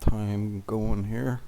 time going here.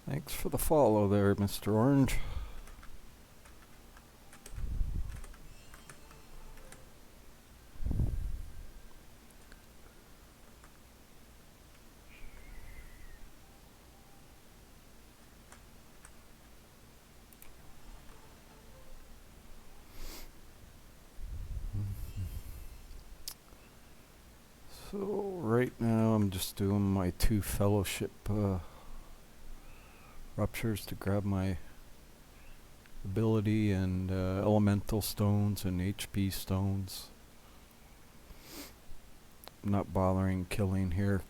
Thanks for the follow there, Mr. Orange. So right now I'm just doing my 2 fellowship ruptures to grab my ability and elemental stones and HP stones. I'm not bothering killing here.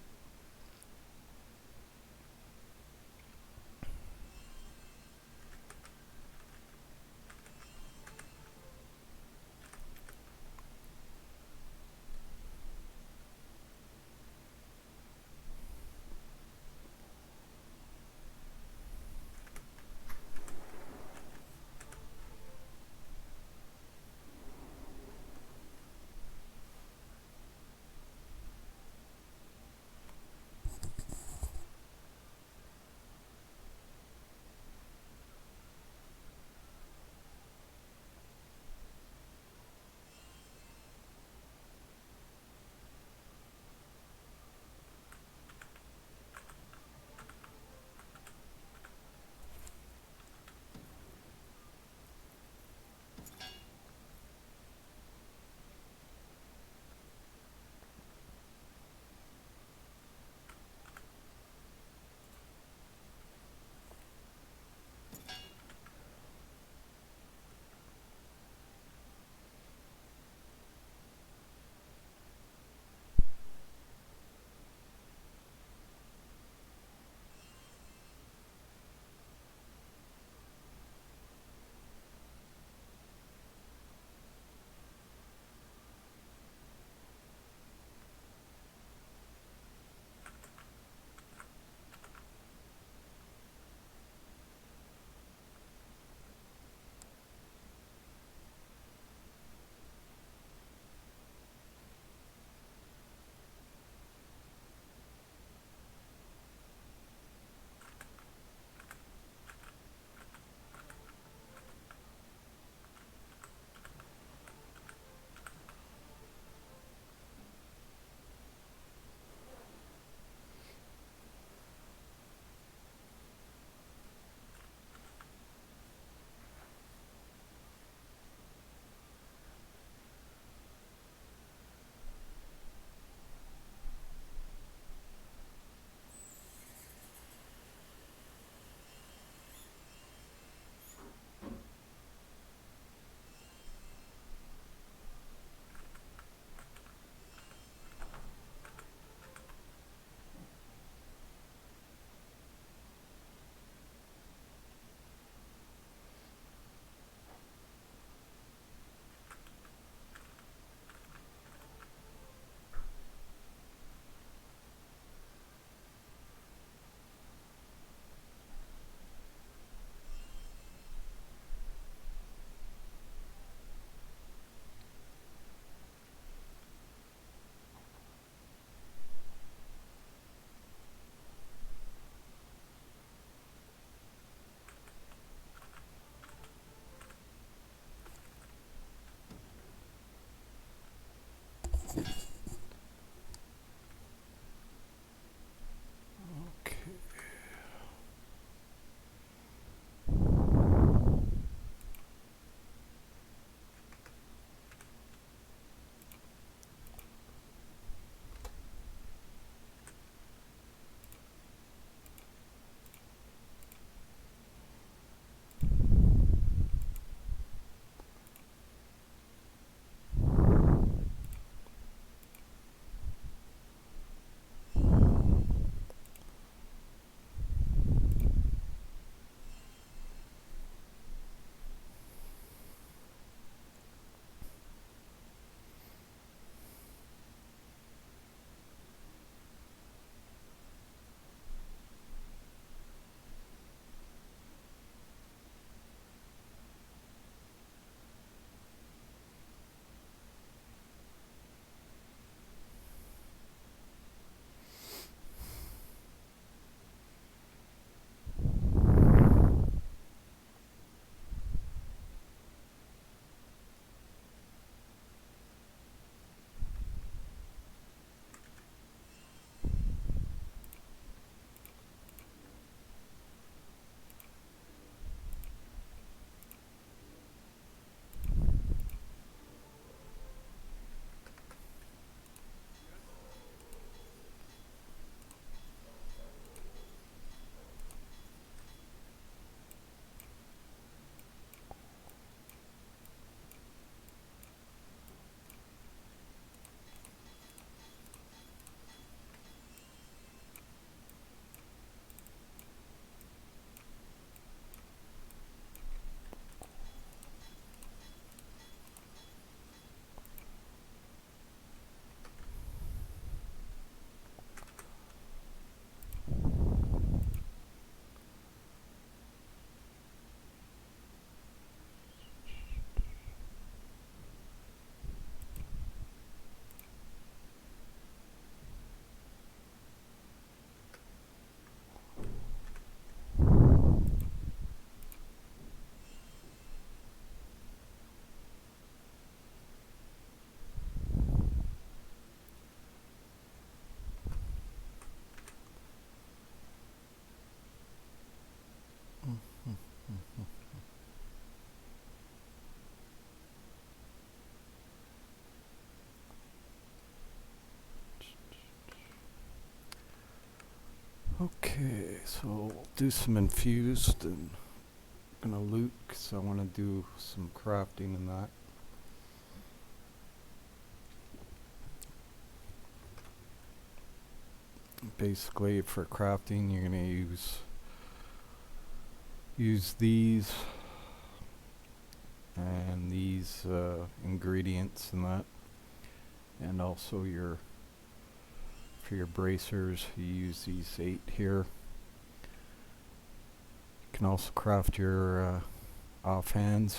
Okay, so we'll do some infused and gonna loot because I want to do some crafting in that. Basically, for crafting, you're gonna use these and these ingredients and that, and also for your bracers, you use these 8 here. You can also craft your offhands,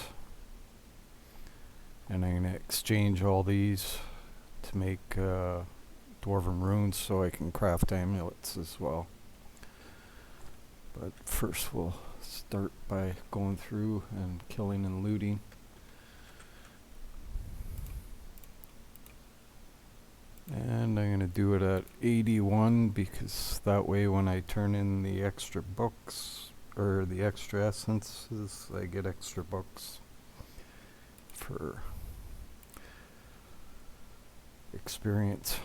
and I'm gonna exchange all these to make dwarven runes so I can craft amulets as well. But first we'll start by going through and killing and looting. And I'm gonna do it at 81 because that way when I turn in the extra books or the extra essences, I get extra books for experience.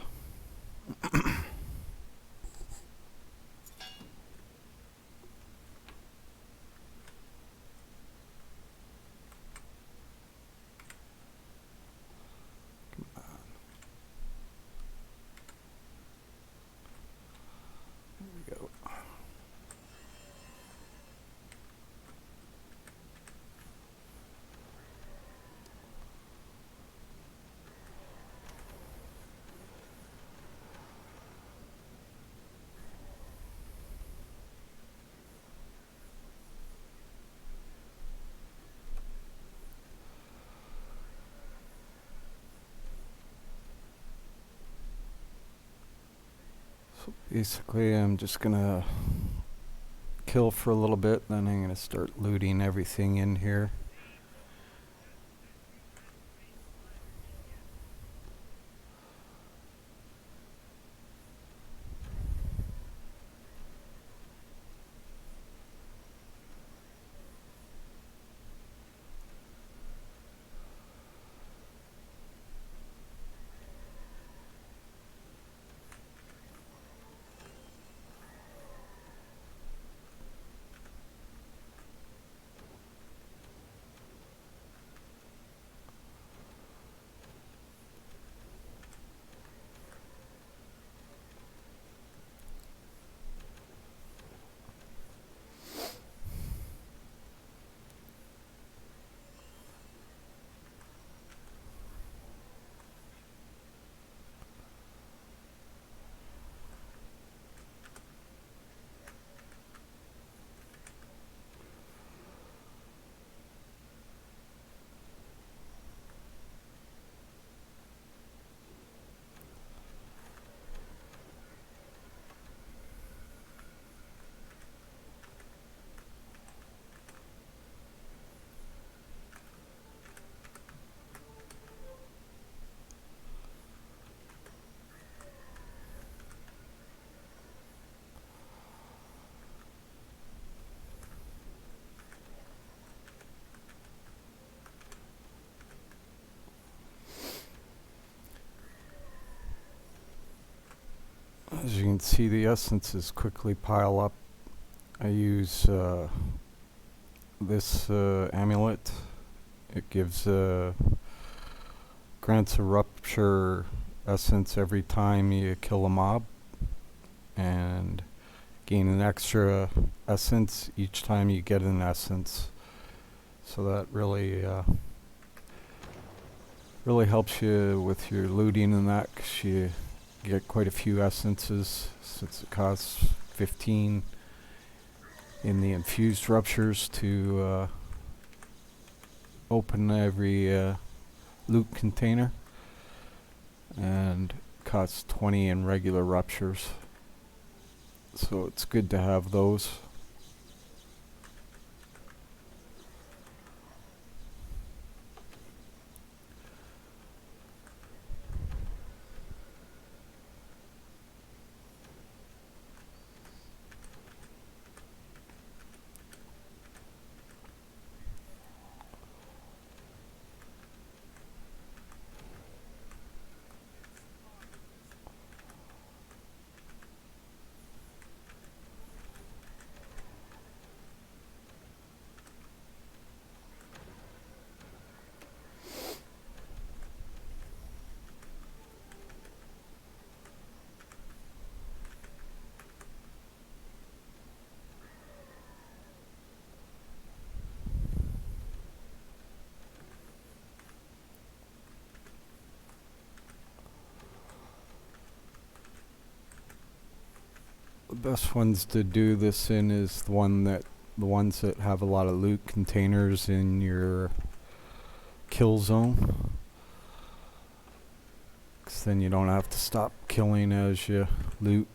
So basically I'm just gonna kill for a little bit, then I'm gonna start looting everything in here. As you can see, the essences quickly pile up. I use this amulet. It gives grants a rupture essence every time you kill a mob, and gain an extra essence each time you get an essence. So that really helps you with your looting and that, 'cause you get quite a few essences since it costs 15 in the infused ruptures to open every loot container, and costs 20 in regular ruptures. So it's good to have those. best ones to do this in is the ones that have a lot of loot containers in your kill zone. 'Cause then you don't have to stop killing as you loot.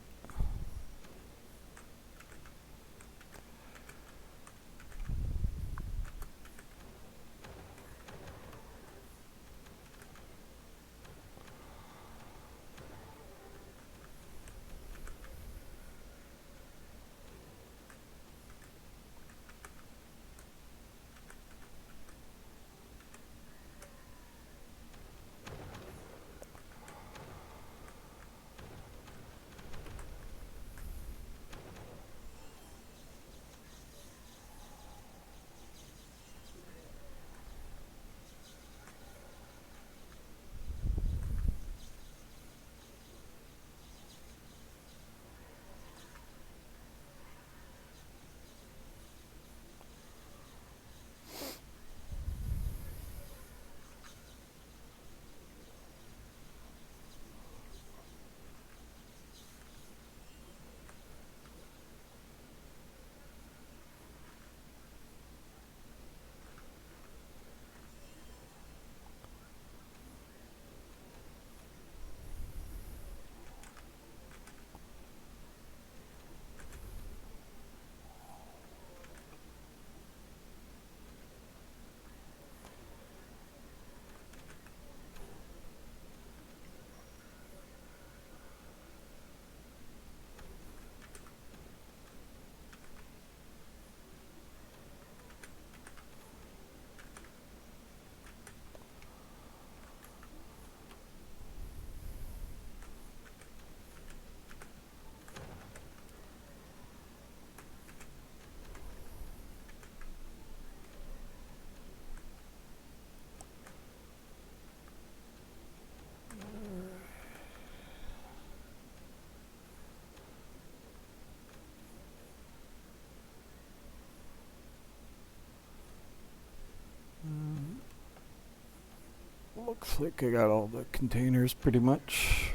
Looks like I got all the containers pretty much.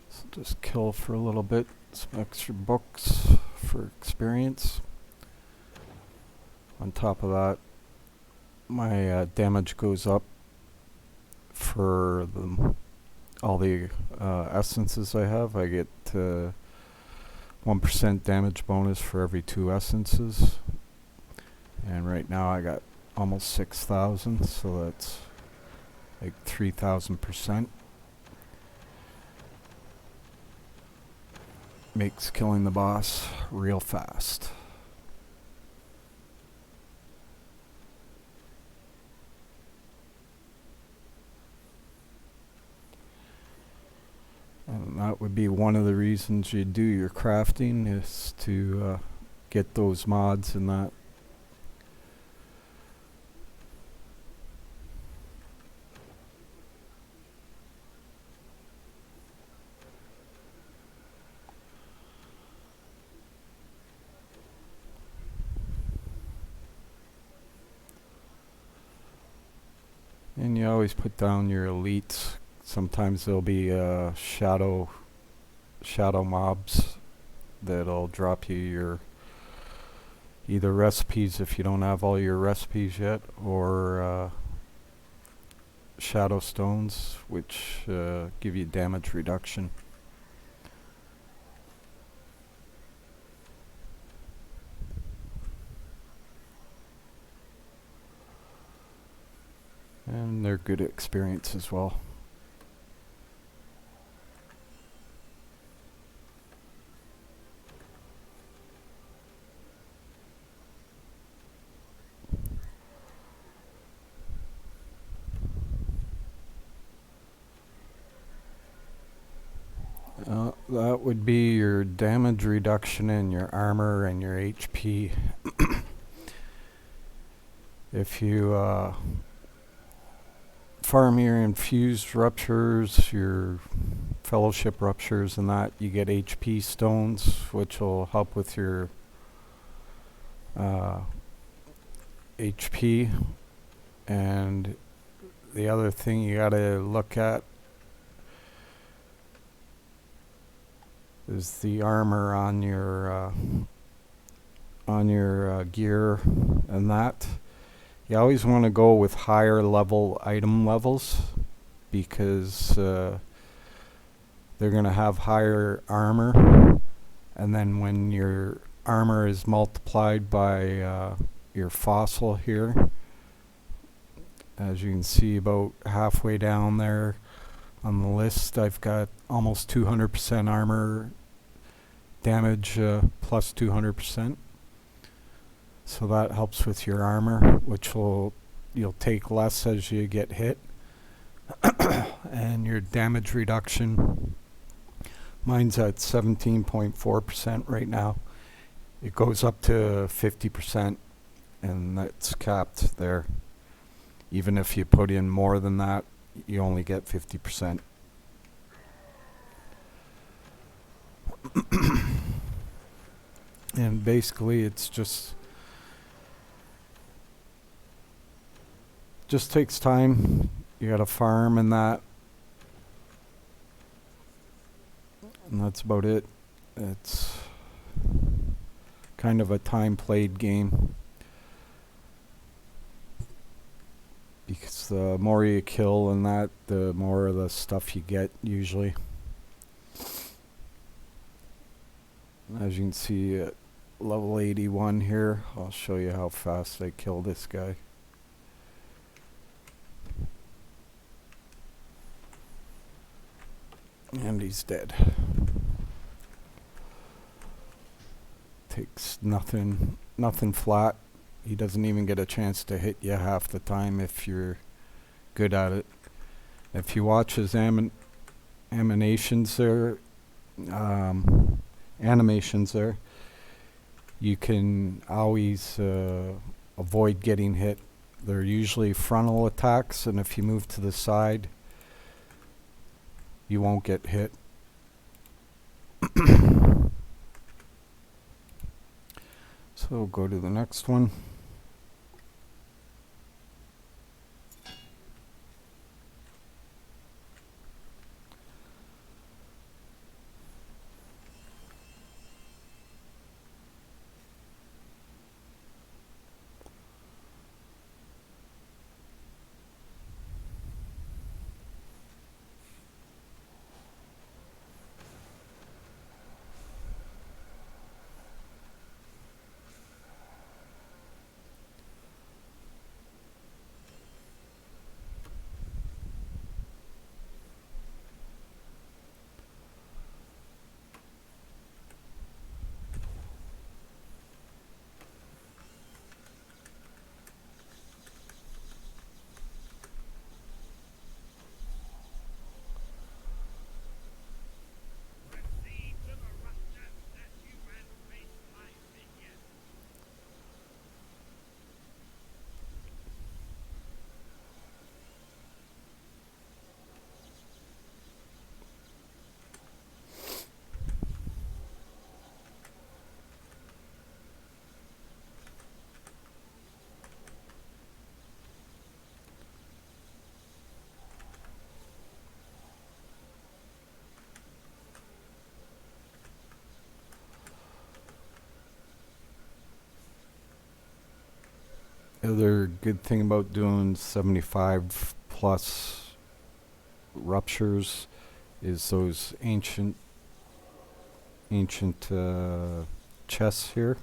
So just kill for a little bit, some extra books for experience. On top of that, my damage goes up for all the essences I have. I get 1% damage bonus for every 2 essences. And right now I got almost 6,000, so that's like 3,000%. Makes killing the boss real fast. And that would be one of the reasons you do your crafting, is to get those mods and that. And you always put down your elites. Sometimes there'll be shadow mobs that'll drop you your either recipes if you don't have all your recipes yet, or shadow stones, which give you damage reduction. And they're good experience as well. That would be your damage reduction in your armor and your HP. If you farm your infused ruptures, your fellowship ruptures and that, you get HP stones, which will help with your HP. And the other thing you gotta look at is the armor on your gear and that. You always want to go with higher level item levels because they're going to have higher armor, and then when your armor is multiplied by your fossil here, as you can see about halfway down there on the list, I've got almost 200% armor damage plus 200%. So that helps with your armor, which you'll take less as you get hit. And your damage reduction, mine's at 17.4% right now. It goes up to 50%, and that's capped there. Even if you put in more than that, you only get 50%. And basically it's just takes time. You gotta farm and that. And that's about it. It's kind of a time played game. Because the more you kill and that, the more of the stuff you get usually. As you can see at level 81 here, I'll show you how fast I kill this guy. And he's dead. Takes nothing flat. He doesn't even get a chance to hit you half the time if you're good at it. If you watch his animations there, you can always avoid getting hit. They're usually frontal attacks, and if you move to the side, you won't get hit. So go to the next one. The other good thing about doing 75 plus ruptures is those ancient chests here.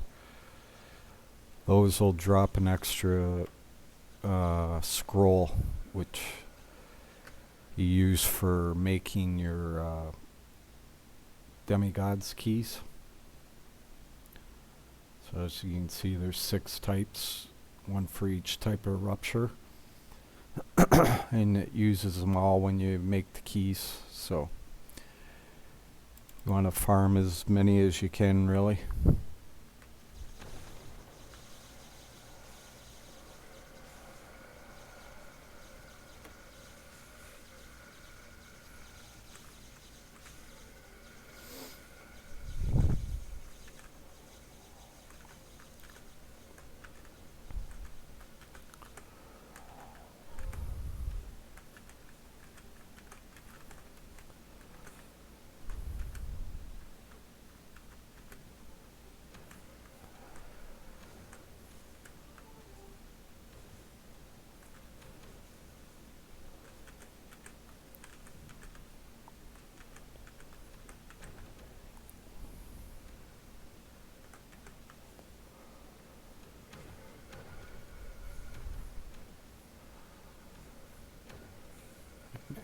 Those will drop an extra scroll, which you use for making your demigod's keys. So as you can see, there's 6 types, one for each type of rupture. And it uses them all when you make the keys. So you want to farm as many as you can, really.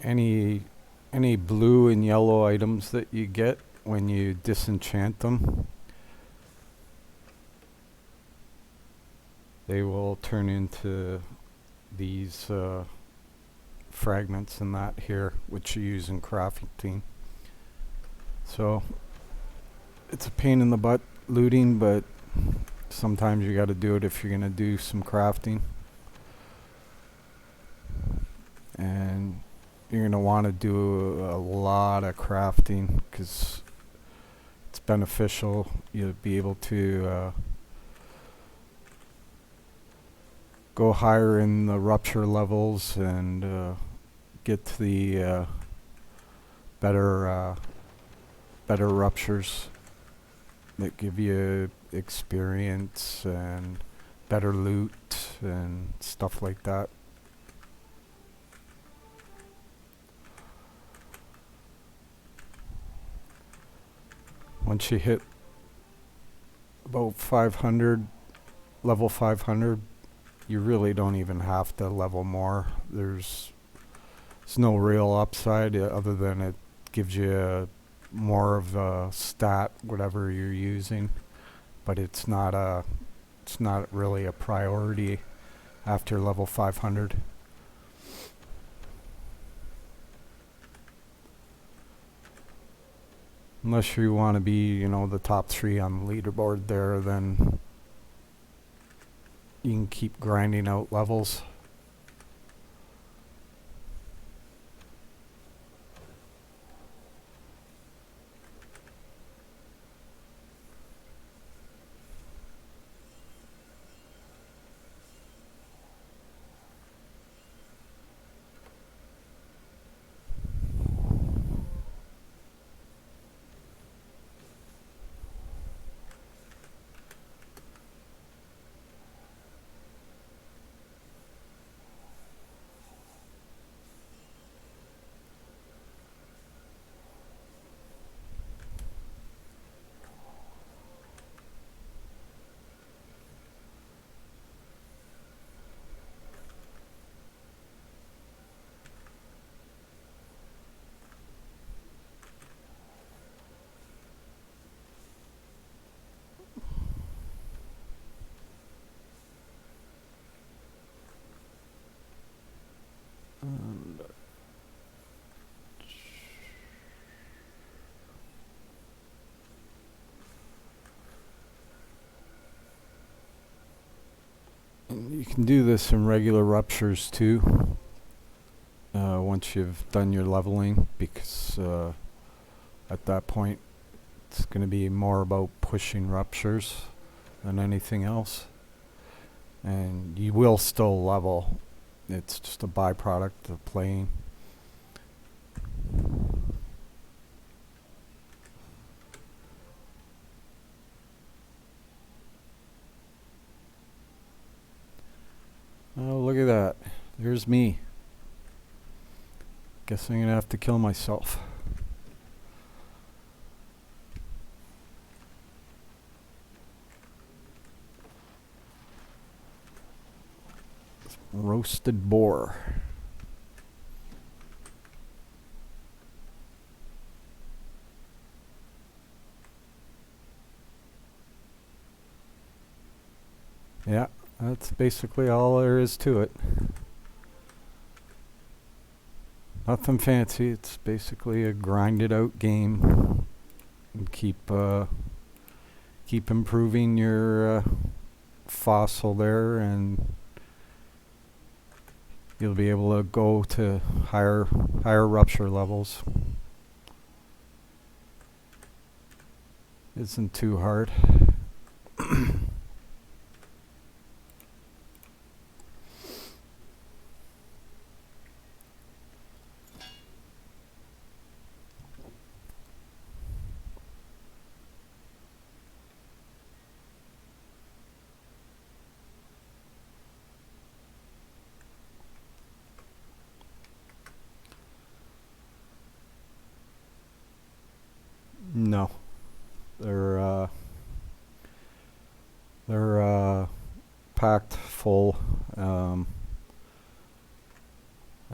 any blue and yellow items that you get when you disenchant them, they will turn into these fragments and that here, which you use in crafting. So it's a pain in the butt looting, but sometimes you got to do it if you're going to do some crafting. And you're going to want to do a lot of crafting because it's beneficial. You'll be able to go higher in the rupture levels and get to the better ruptures that give you experience and better loot and stuff like that. Once you hit about 500, level 500, you really don't even have to level more. There's no real upside other than it gives you more of a stat, whatever you're using, but it's not really a priority after level 500. Unless you want to be, the top 3 on the leaderboard there, then you can keep grinding out levels. And you can do this in regular ruptures too, once you've done your leveling, because at that point it's going to be more about pushing ruptures than anything else. And you will still level. It's just a byproduct of playing. Oh, look at that. There's me. Guess I'm gonna have to kill myself. Roasted boar. Yeah, that's basically all there is to it. Nothing fancy. It's basically a grinded out game. And keep improving your fossil there, and you'll be able to go to higher rupture levels. Isn't too hard. No, they're packed full.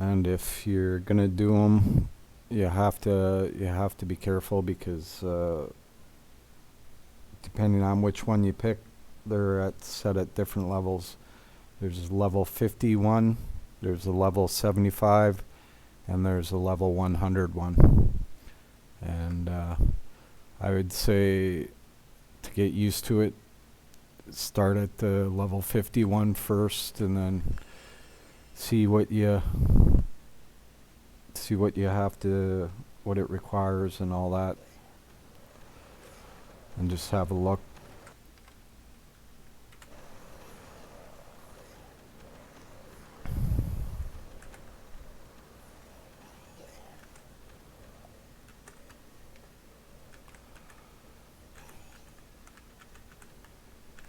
And if you're gonna do them, you have to be careful because depending on which one you pick, they're set at different levels. There's level 51, there's a level 75, and there's a level 100 one. And I would say to get used to it, start at the level 51 first, and then see what you have to, what it requires and all that, and just have a look.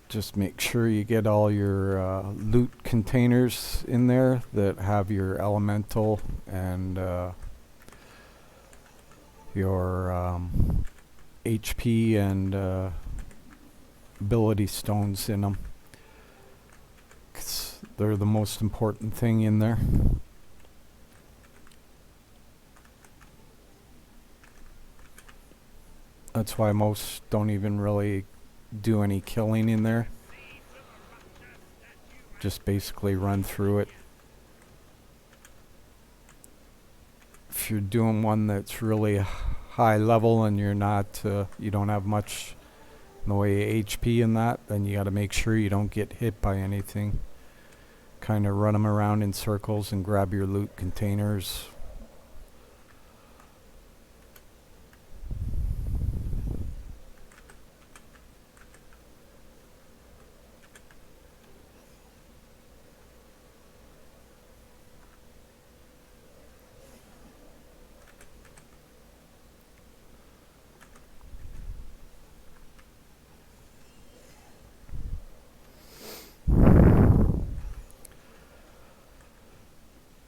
Just make sure you get all your loot containers in there that have your elemental and your HP and ability stones in them. 'Cause they're the most important thing in there. That's why most don't even really do any killing in there. Just basically run through it. If you're doing one that's really high level and you're not, you don't have much in the way of HP in that, then you got to make sure you don't get hit by anything. Kind of run them around in circles and grab your loot containers.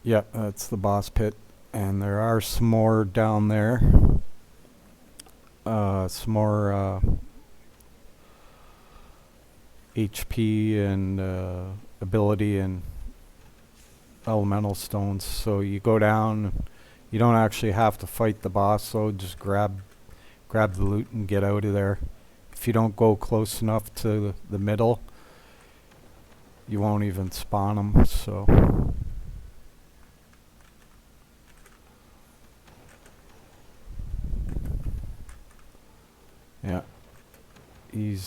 Yeah, that's the boss pit. And there are some more down there. Some more HP and ability and elemental stones. So you go down. You don't actually have to fight the boss, so just grab the loot and get out of there. If you don't go close enough to the middle, you won't even spawn them. So yeah, you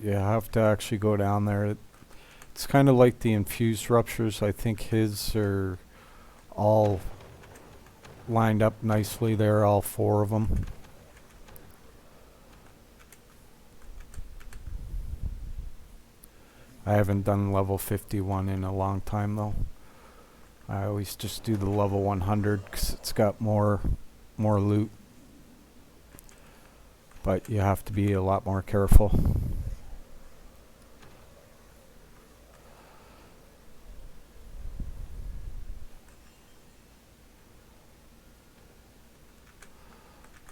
have to actually go down there. It's kind of like the infused ruptures. I think his are all lined up nicely there, all four of them. I haven't done level 51 in a long time though. I always just do the level 100 because it's got more loot. But you have to be a lot more careful.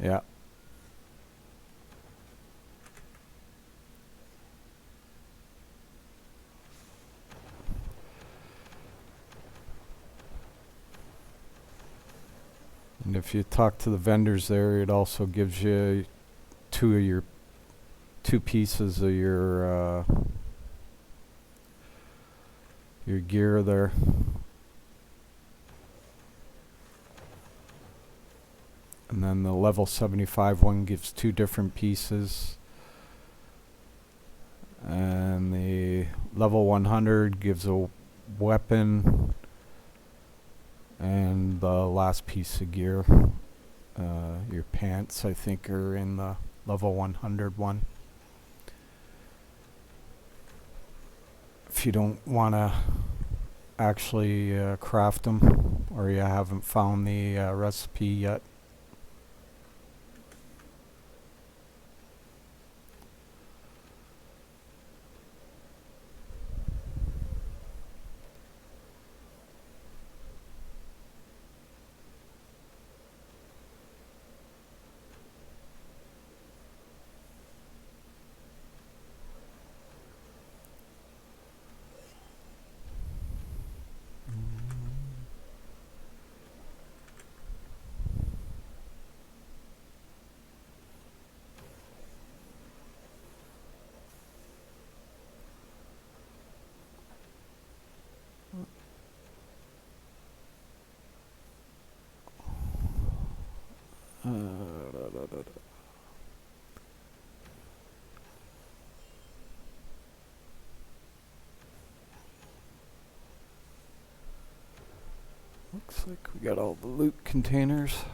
Yeah. And if you talk to the vendors there, it also gives you two pieces of your gear there. And then the level 75 one gives two different pieces. And the level 100 gives a weapon. And the last piece of gear, your pants, I think, are in the level 100 one. If you don't want to actually craft them, or you haven't found the recipe yet. Looks like we got all the loot containers.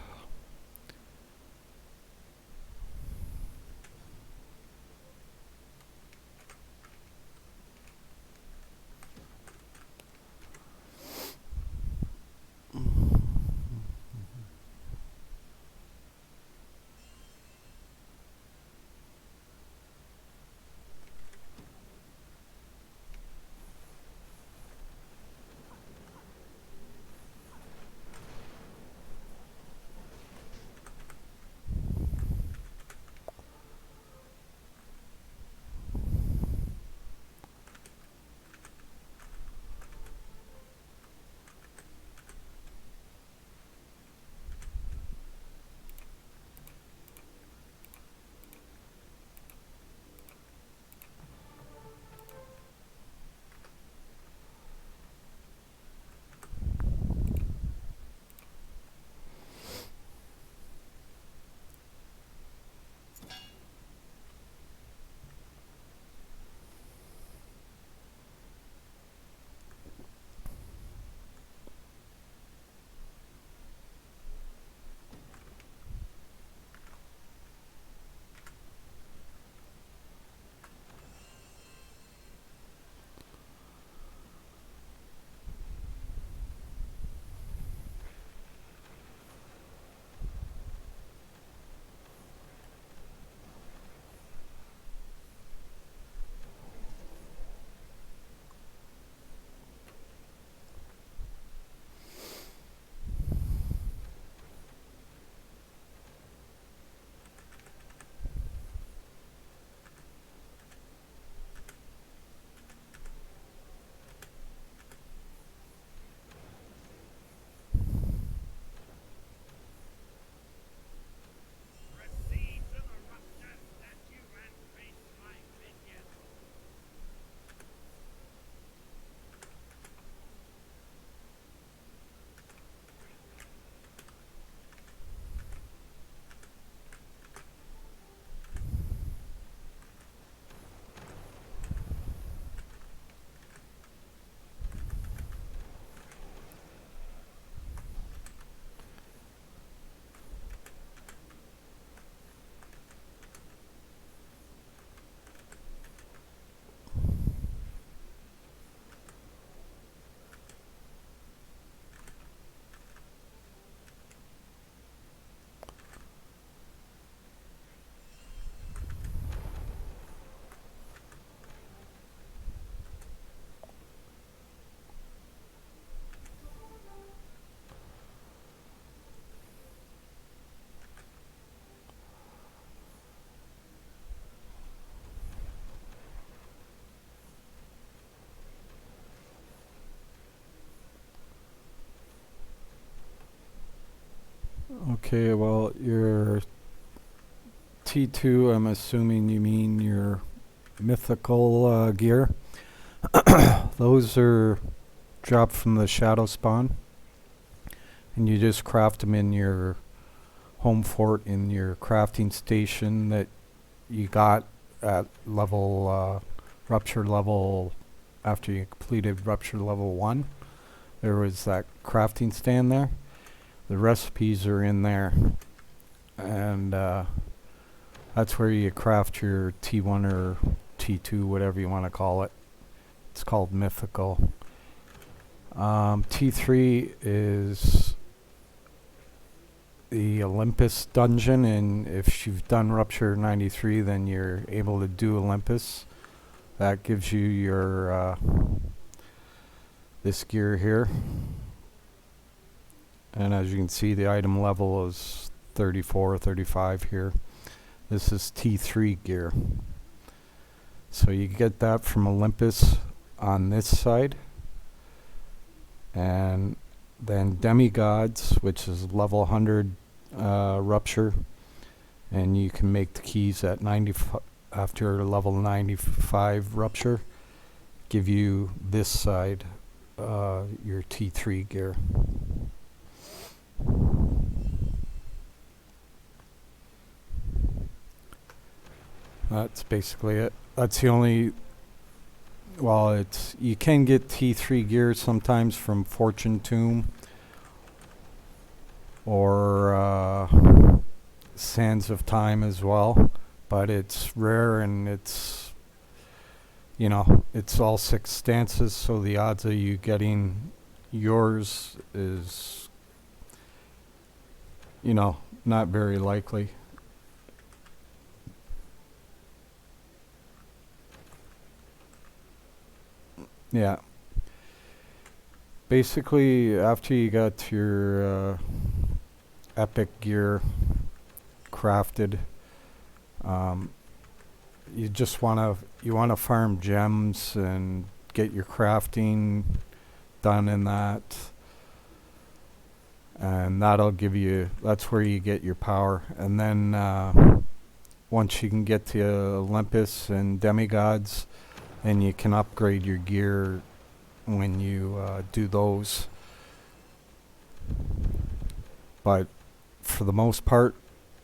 Okay, well, your T2, I'm assuming you mean your mythical gear. Those are dropped from the shadow spawn, and you just craft them in your home fort in your crafting station that you got at level rupture level. After you completed rupture level 1, there was that crafting stand there. The recipes are in there, and that's where you craft your T1 or T2, whatever you want to call it. It's called mythical. T3 is the Olympus dungeon, and if you've done Rupture 93, then you're able to do Olympus. That gives you your this gear here. And as you can see, the item level is 34 or 35 here. This is T3 gear. So you get that from Olympus on this side. And then Demigods, which is level 100 Rupture. And you can make the keys at 95 after level 95 Rupture. Give you this side, your T3 gear. That's basically it. That's the only, well, it's, you can get T3 gear sometimes from Fortune Tomb or Sands of Time as well, but it's rare and it's all 6 stances, so the odds of you getting yours is, not very likely. Yeah. Basically, after you got your epic gear crafted, um, you want to farm gems and get your crafting done in that, and that's where you get your power. And then once you can get to Olympus and demigods, then you can upgrade your gear when you do those. But for the most part,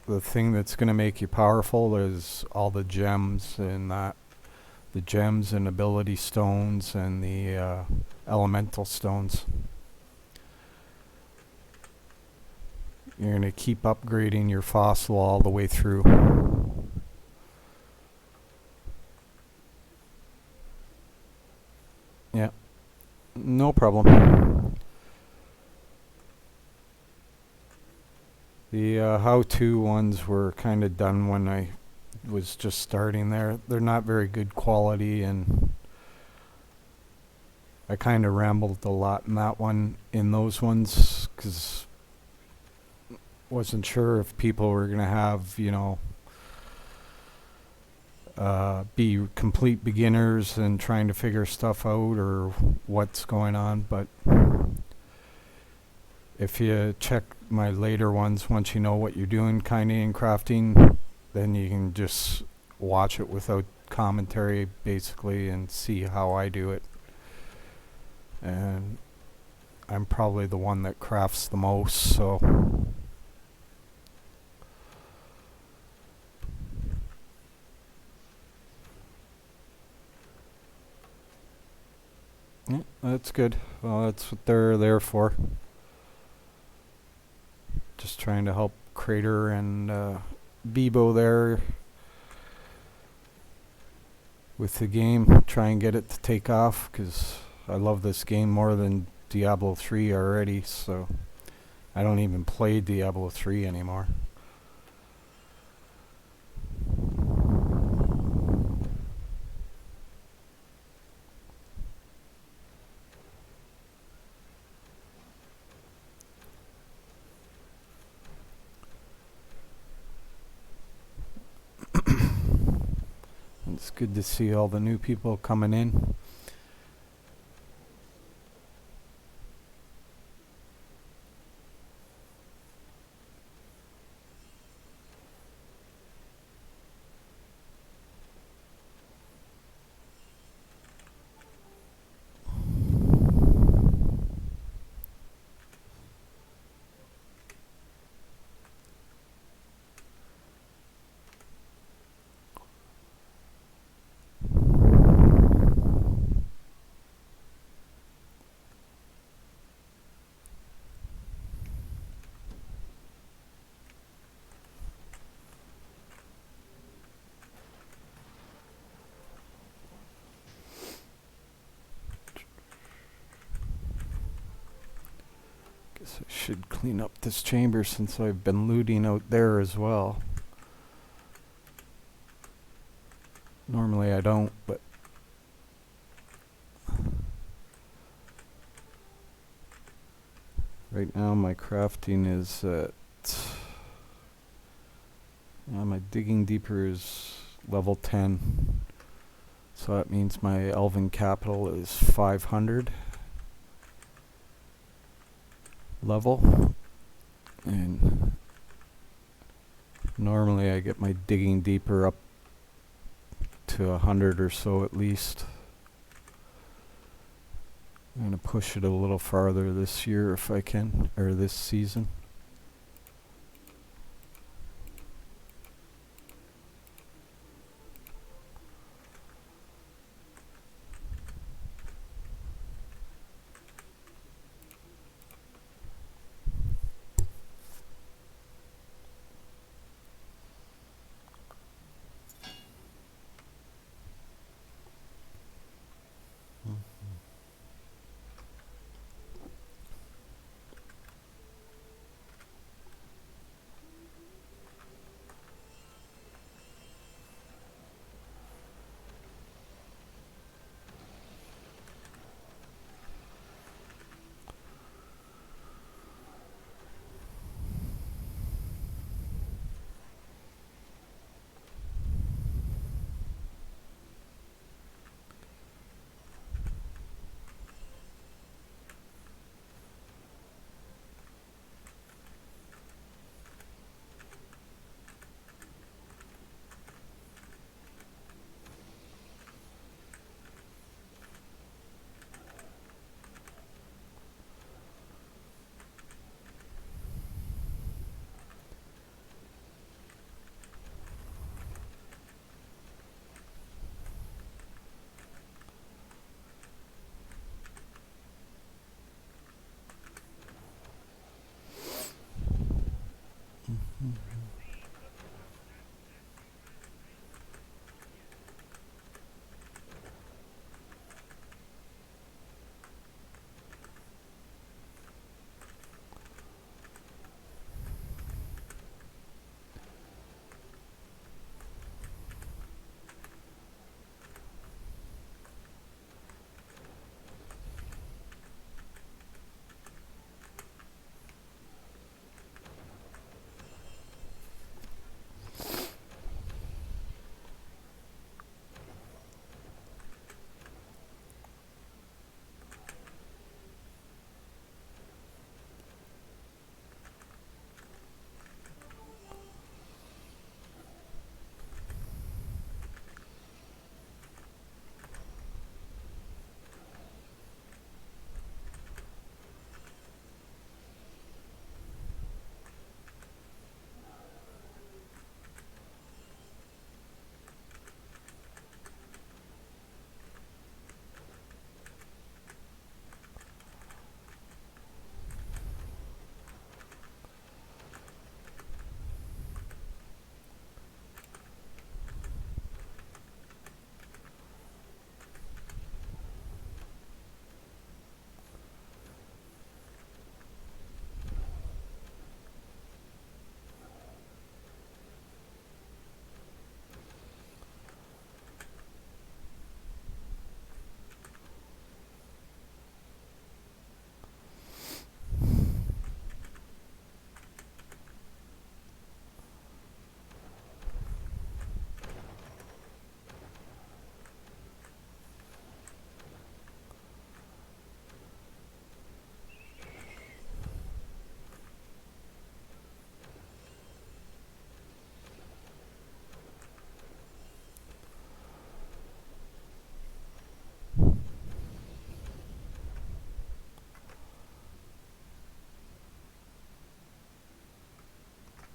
the thing that's going to make you powerful is all the gems and the gems and ability stones and the elemental stones. You're going to keep upgrading your fossil all the way through. Yeah, no problem. The how-to ones were kind of done when I was just starting there. They're not very good quality, and I kind of rambled a lot in those ones, because wasn't sure if people were going to have, be complete beginners and trying to figure stuff out or what's going on. But if you check my later ones, once you know what you're doing kind of in crafting, then you can just watch it without commentary basically and see how I do it. And I'm probably the one that crafts the most, so yeah, that's good. Well, that's what they're there for. Just trying to help Crater and Bebo there with the game, try and get it to take off, because I love this game more than Diablo 3 already, so I don't even play Diablo 3 anymore. It's good to see all the new people coming in. Guess I should clean up this chamber since I've been looting out there as well. Normally I don't, but right now my crafting is at my digging deeper is level 10, so that means my elven capital is 500 level, and normally I get my digging deeper up to 100 or so at least. I'm going to push it a little farther this year if I can, or this season.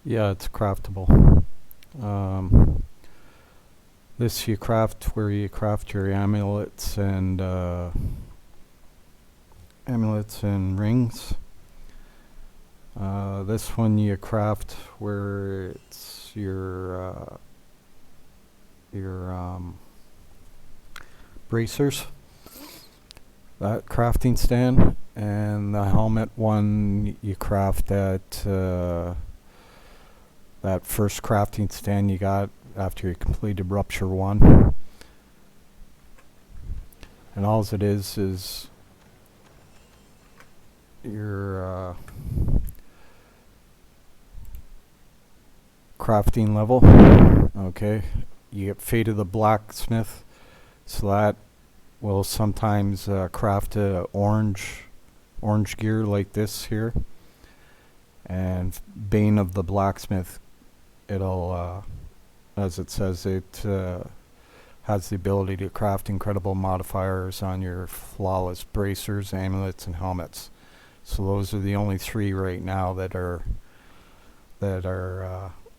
Yeah, it's craftable. Um, this you craft where you craft your amulets and rings. This one you craft where it's your bracers, that crafting stand, and the helmet one you craft at that first crafting stand you got after you completed Rupture 1. And all it is your crafting level. Okay, you get Fate of the Blacksmith, so that will sometimes craft a orange gear like this here. And Bane of the Blacksmith, it'll as it says, it has the ability to craft incredible modifiers on your flawless bracers, amulets, and helmets. So those are the only 3 right now that are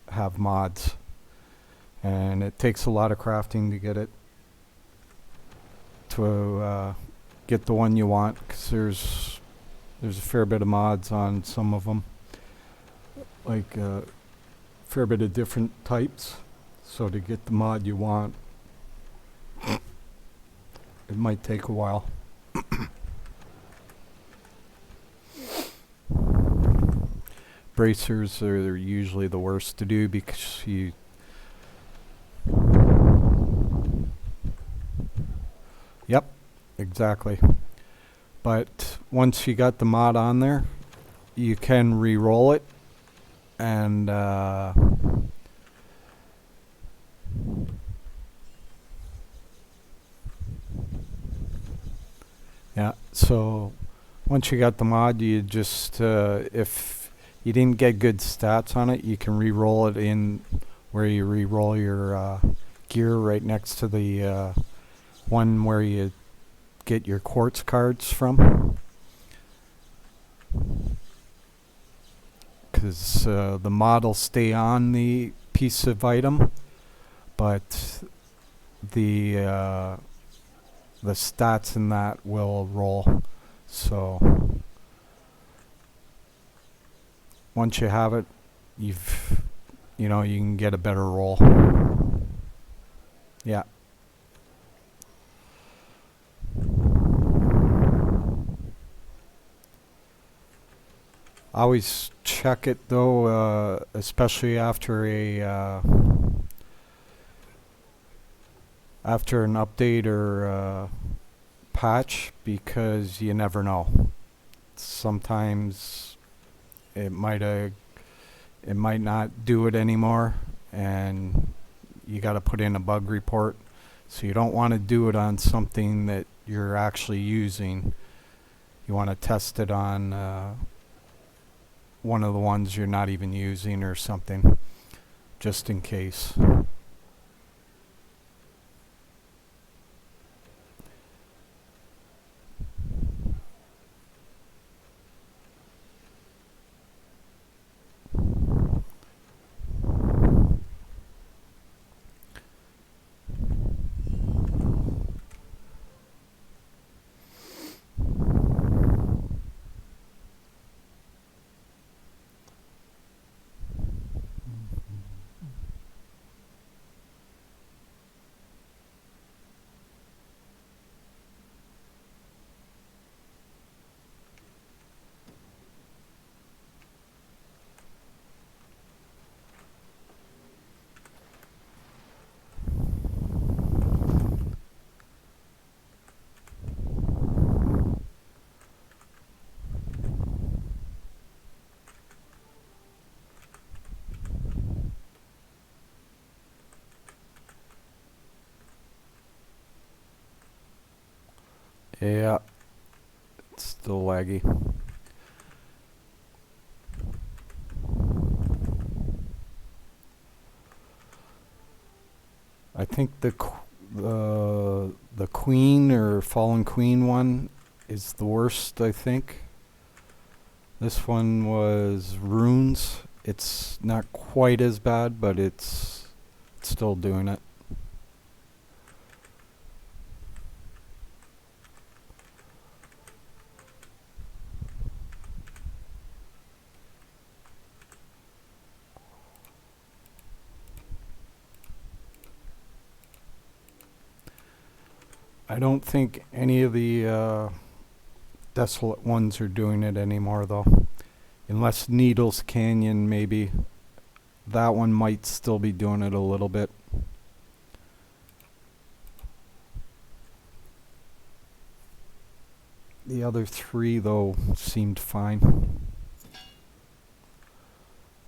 have mods, and it takes a lot of crafting to get it to get the one you want, because there's a fair bit of mods on some of them, like a fair bit of different types. So to get the mod you want, it might take a while. Bracers are usually the worst to do because you Yep, exactly. But once you got the mod on there, you can re-roll it, and yeah, so once you got the mod, you just if you didn't get good stats on it, you can re-roll it in where you re-roll your gear right next to the one where you get your quartz cards from, because the mod will stay on the piece of item, but the stats in that will roll. So once you have it, you can get a better roll. Yeah. Always check it though, especially after after an update or patch, because you never know. Sometimes it might not do it anymore, and you got to put in a bug report. So you don't want to do it on something that you're actually using. You want to test it on one of the ones you're not even using or something, just in case. Yeah, it's still laggy. I think the Queen or Fallen Queen one is the worst, I think. This one was runes. It's not quite as bad, but it's still doing it. I don't think any of the desolate ones are doing it anymore, though. Unless Needles Canyon, maybe. That one might still be doing it a little bit. The other three, though, seemed fine.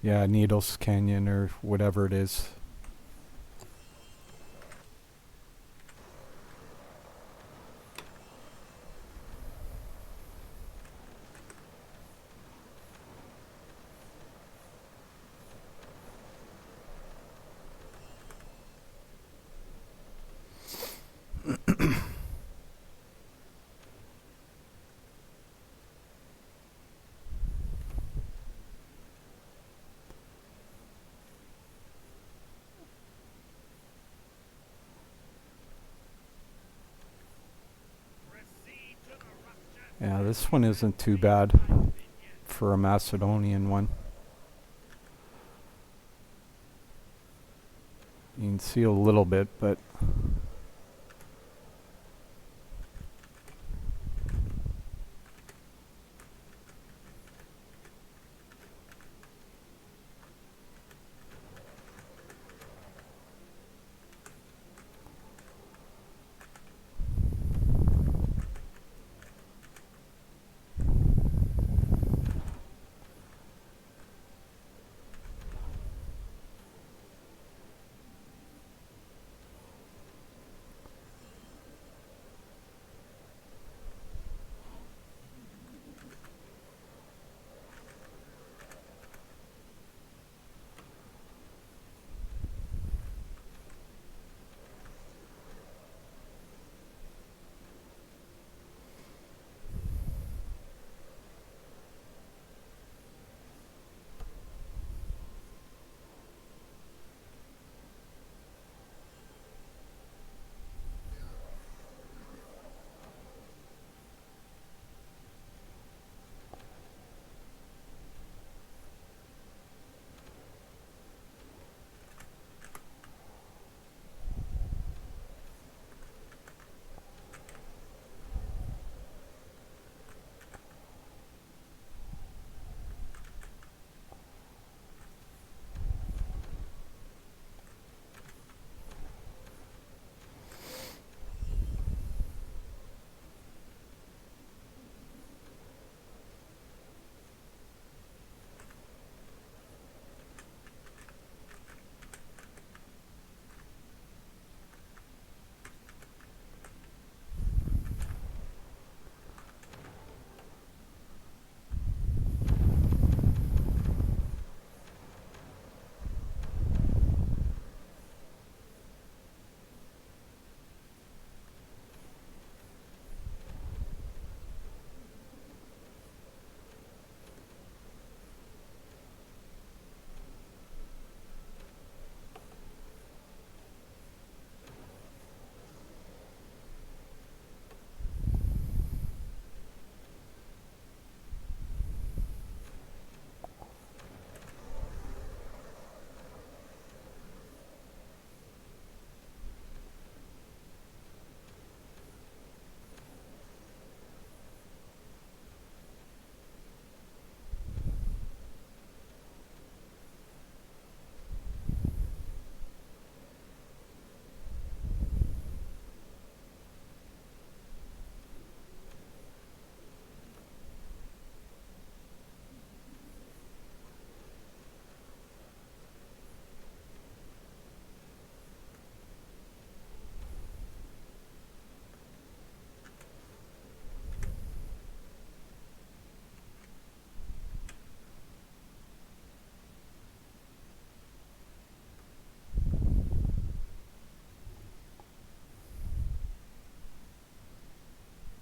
Yeah, Needles Canyon or whatever it is. Yeah, this one isn't too bad for a Macedonian one. You can see a little bit, but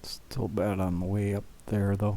still bad on the way up there, though.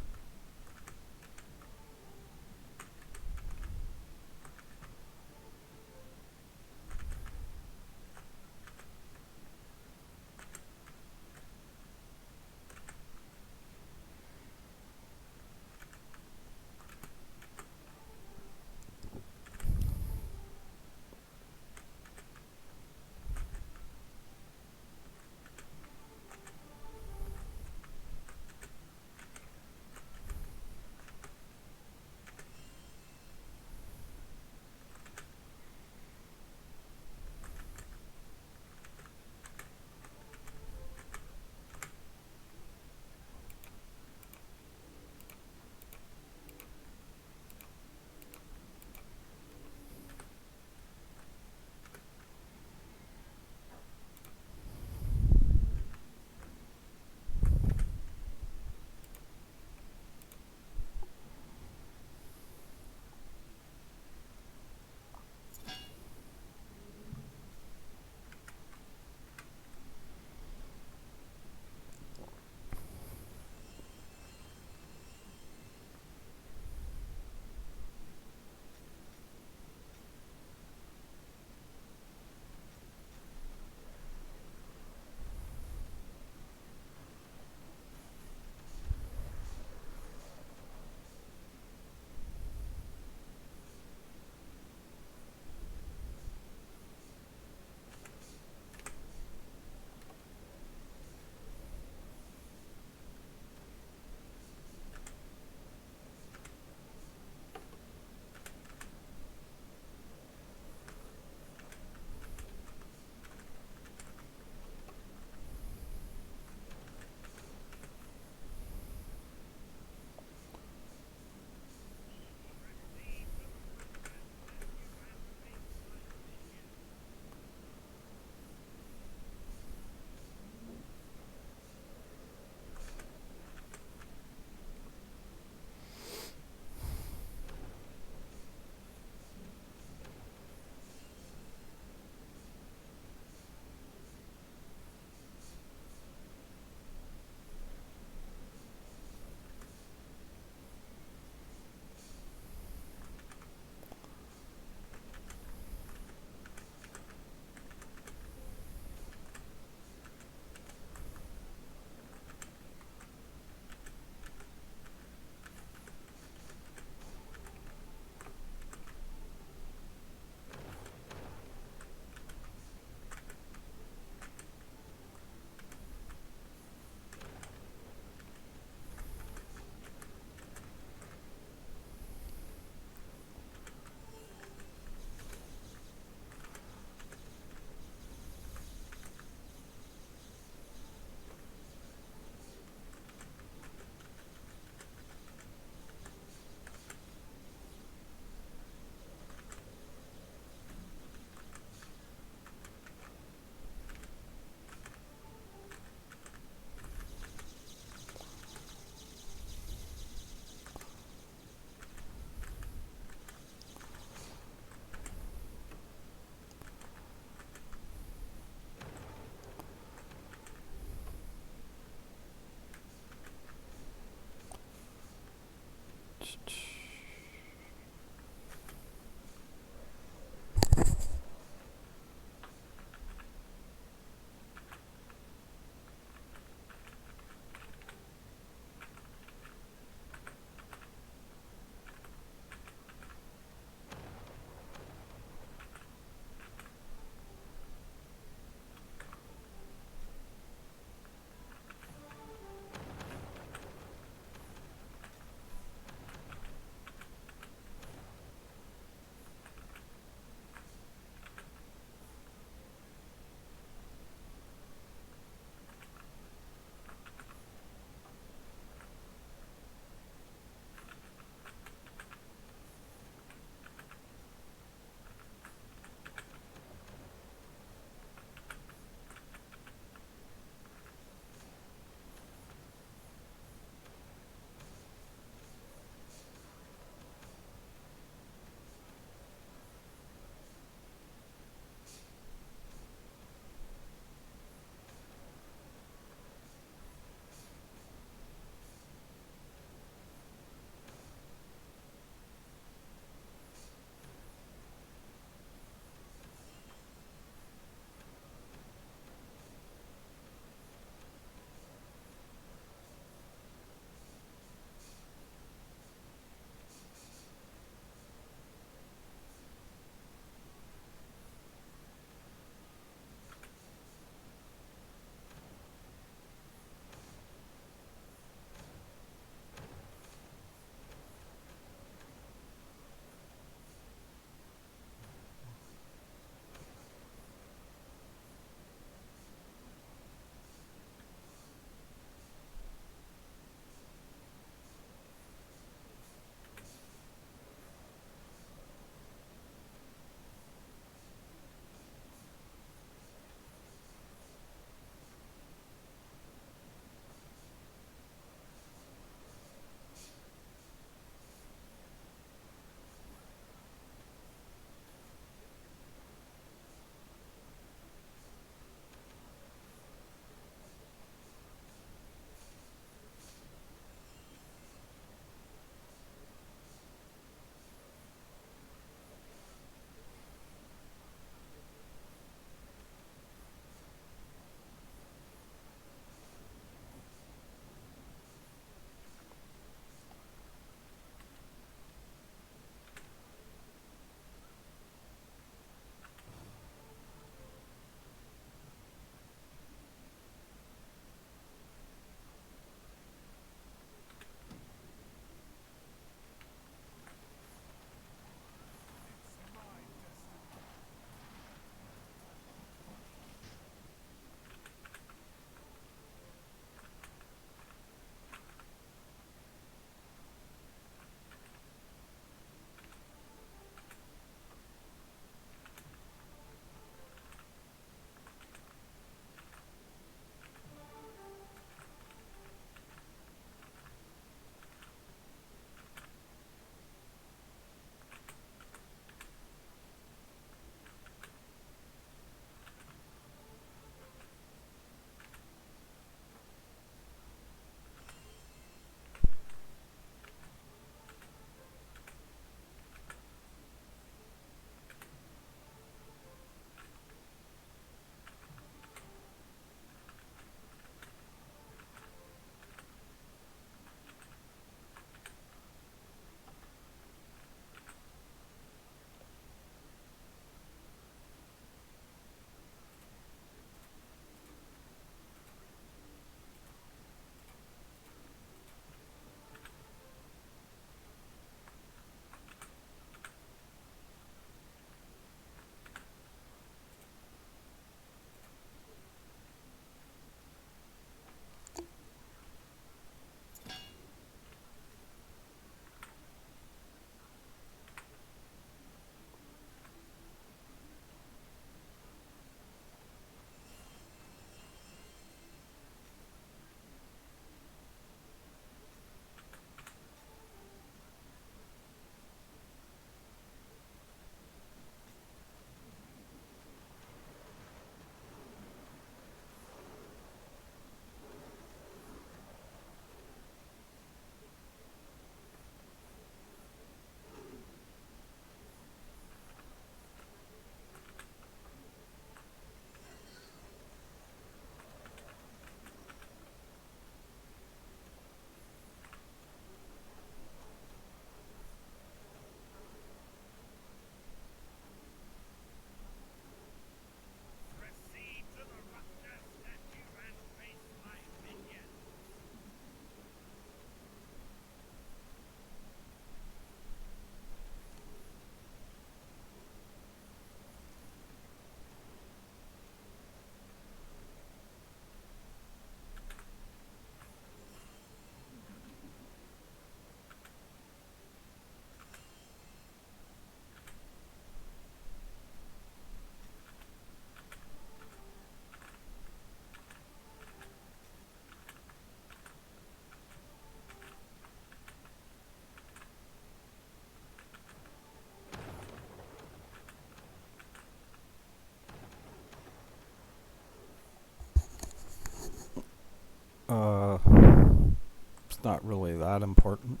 not really that important.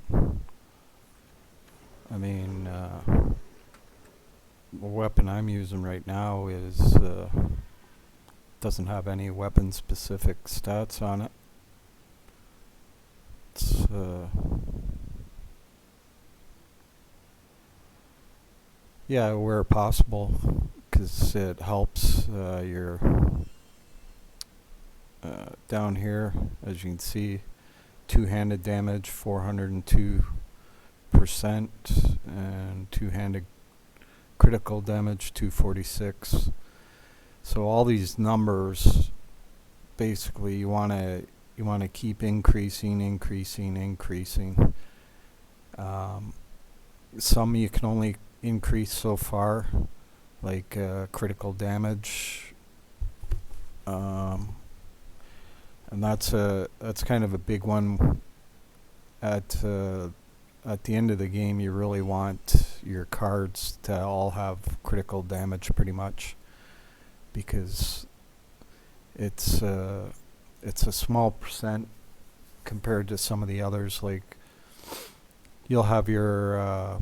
I mean, the weapon I'm using right now is doesn't have any weapon specific stats on it. It's yeah, where possible, because it helps your down here, as you can see, two-handed damage 402%, and two-handed critical damage 246. So all these numbers, basically, you want to keep increasing. Some you can only increase so far, like critical damage, and that's kind of a big one. At the end of the game, you really want your cards to all have critical damage, pretty much, because it's a small percent compared to some of the others. Like, you'll have your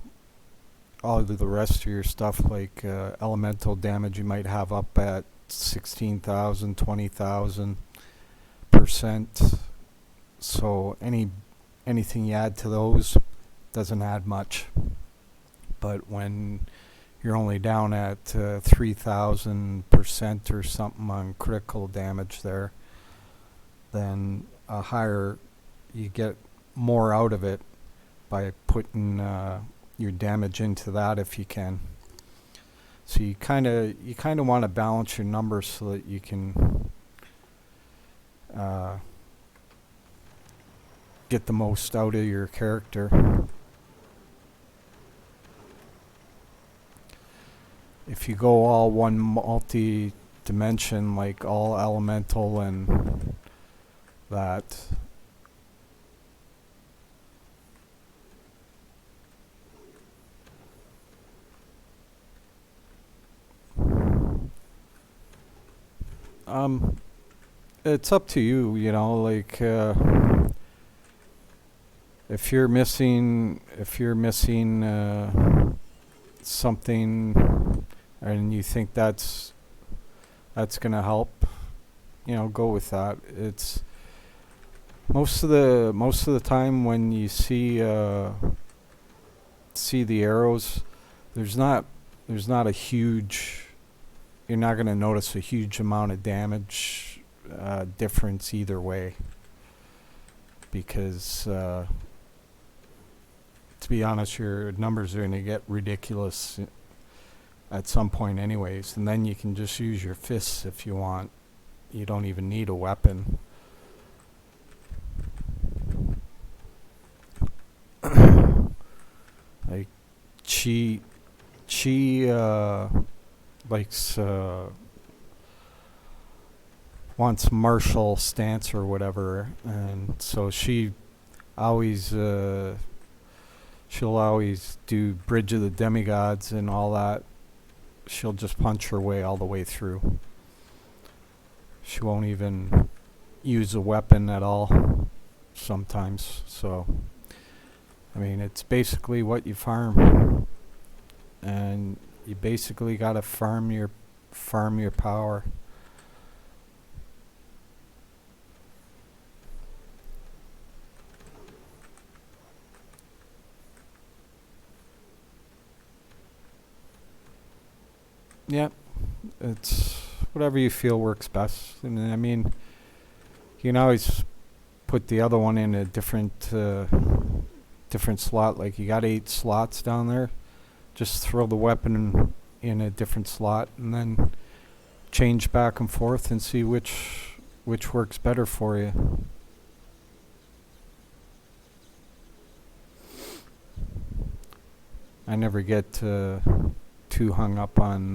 all of the rest of your stuff, like elemental damage, you might have up at 16,000, 20,000%. So anything you add to those doesn't add much. But when you're only down at 3,000% or something on critical damage there, then a higher, you get more out of it by putting your damage into that if you can. So you kind of want to balance your numbers so that you can get the most out of your character. If you go all one multi-dimension, like all elemental and that, it's up to you, you know, like if you're missing something and you think that's gonna help, you know, go with that. It's most of the time when you see the arrows, there's not a huge, you're not gonna notice a huge amount of damage difference either way, because to be honest, your numbers are gonna get ridiculous at some point anyways, and then you can just use your fists if you want. You don't even need a weapon. Like Chi likes wants martial stance or whatever, and so she always she'll always do Bridge of the Demigods and all that. She'll just punch her way all the way through. She won't even use a weapon at all sometimes. So, I mean, it's basically what you farm, and you basically gotta farm your power. Yeah, it's whatever you feel works best. And I mean, you can always put the other one in a different slot. Like, you got 8 slots down there. Just throw the weapon in a different slot and then change back and forth and see which works better for you. I never get too hung up on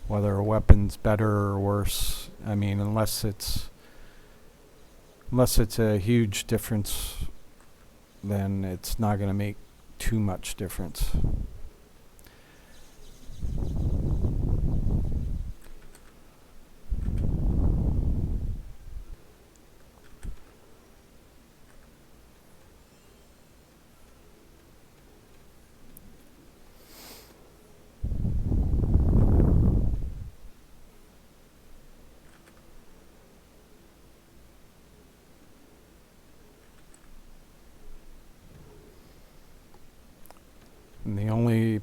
whether a weapon's better or worse. I mean, unless it's a huge difference, then it's not going to make too much difference.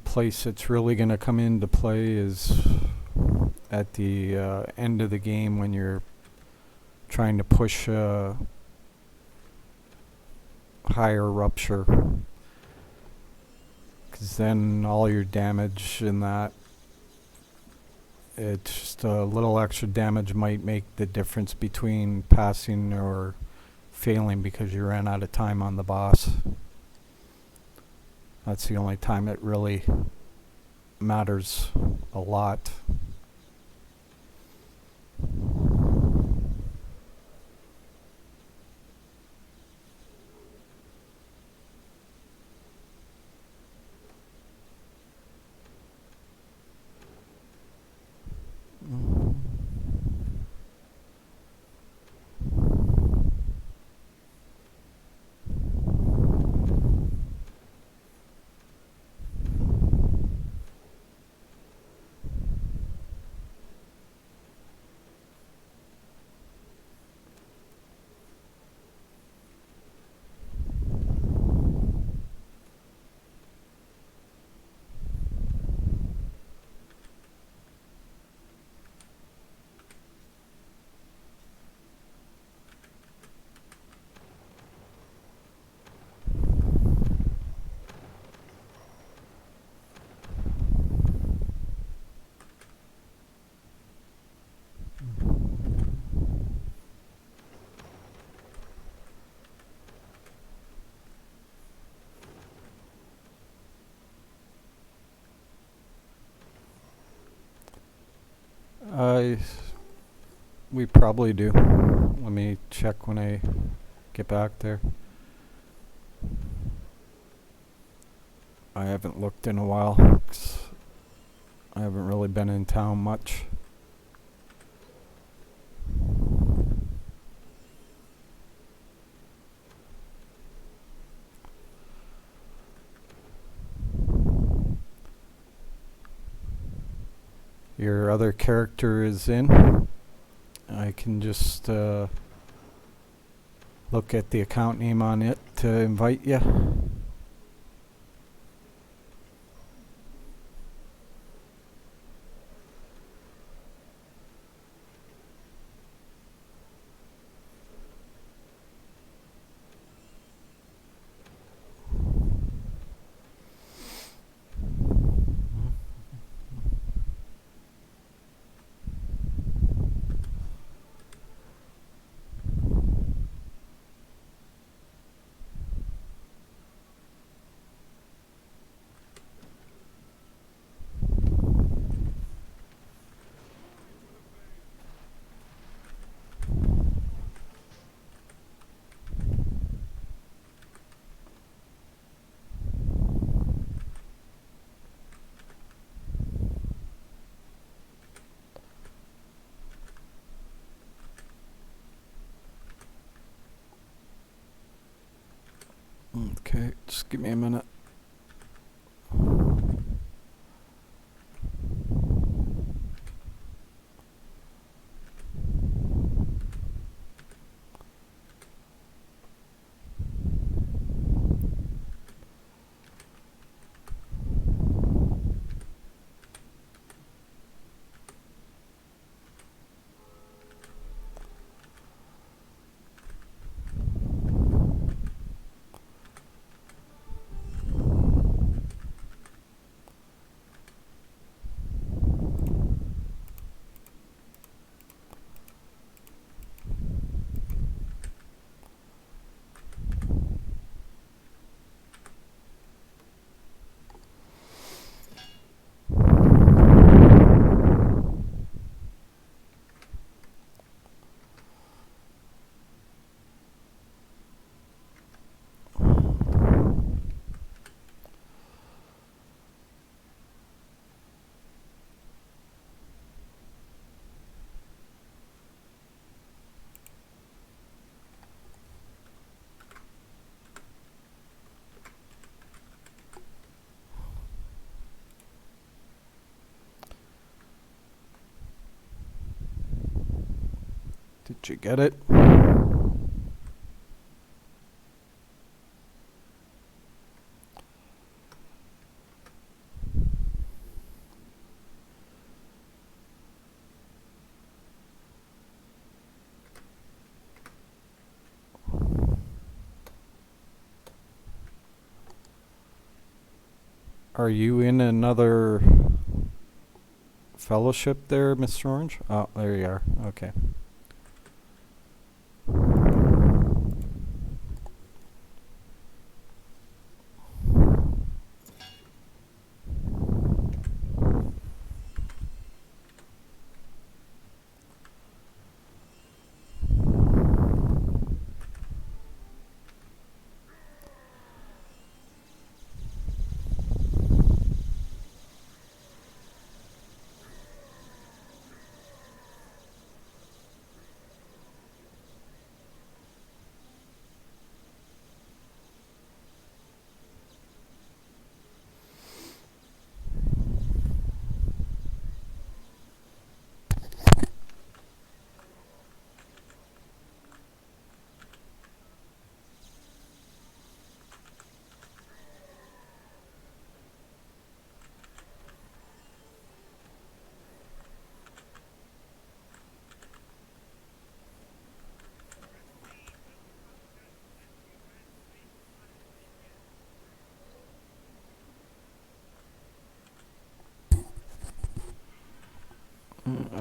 place it's really going to come into play is at the end of the game when you're trying to push a higher rupture, because then all your damage in that, it's just a little extra damage might make the difference between passing or failing because you ran out of time on the boss. That's the only time it really matters a lot. We probably do. Let me check when I get back there. I haven't looked in a while, 'cause I haven't really been in town much. Your other character is in. I can just look at the account name on it to invite you. Okay, just give me a minute. Did you get it? Are you in another fellowship there, Mr. Orange? Oh, there you are. Okay.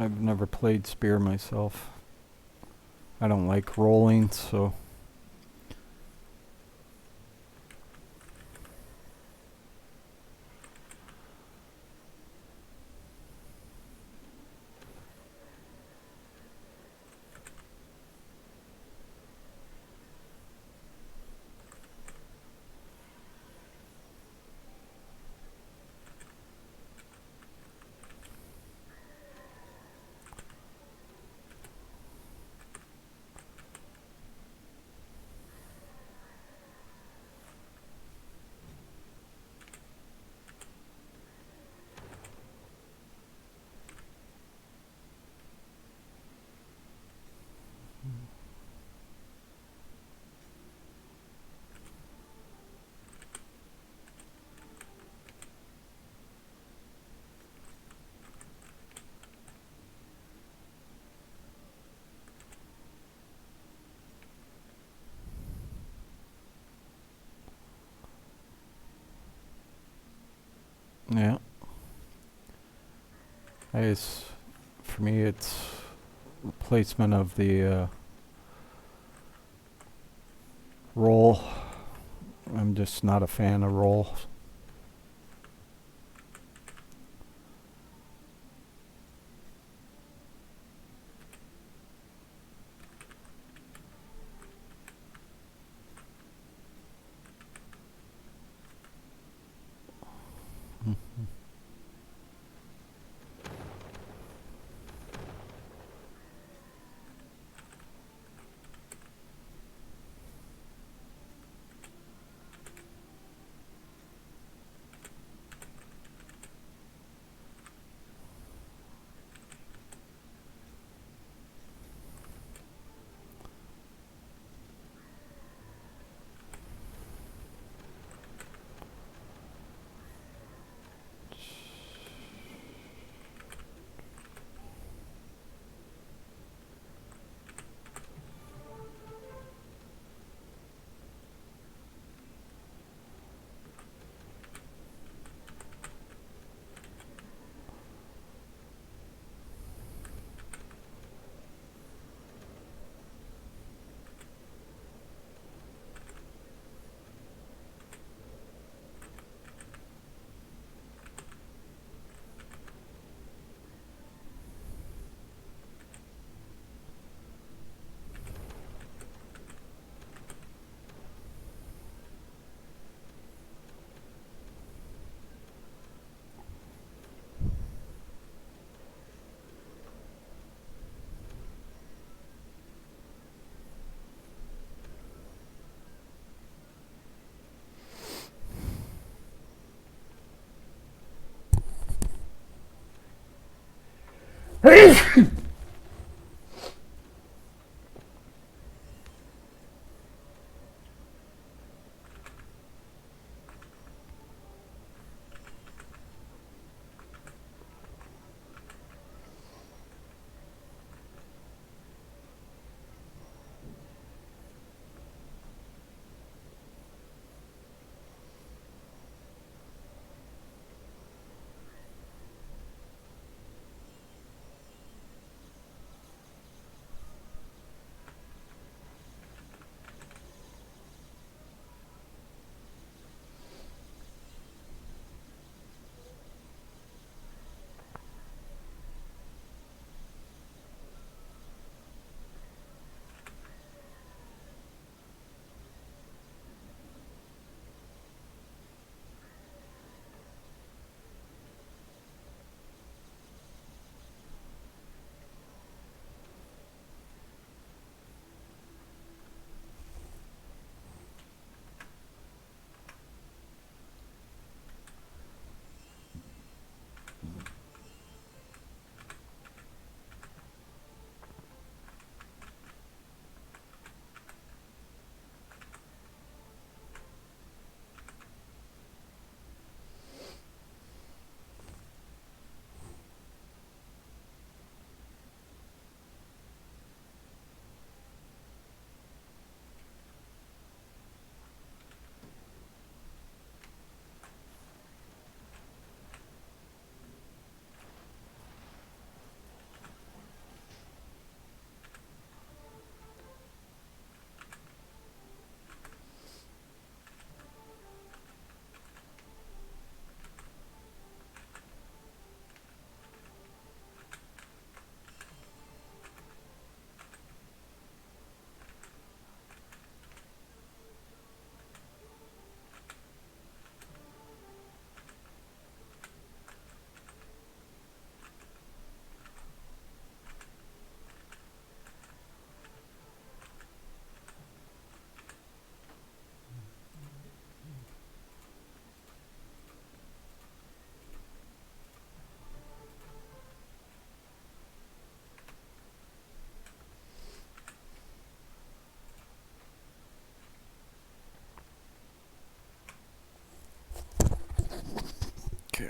I've never played Spear myself. I don't like rolling, so... Yeah. For me, it's replacement of the roll. I'm just not a fan of roll.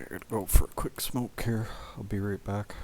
gotta go for a quick smoke here. I'll be right back.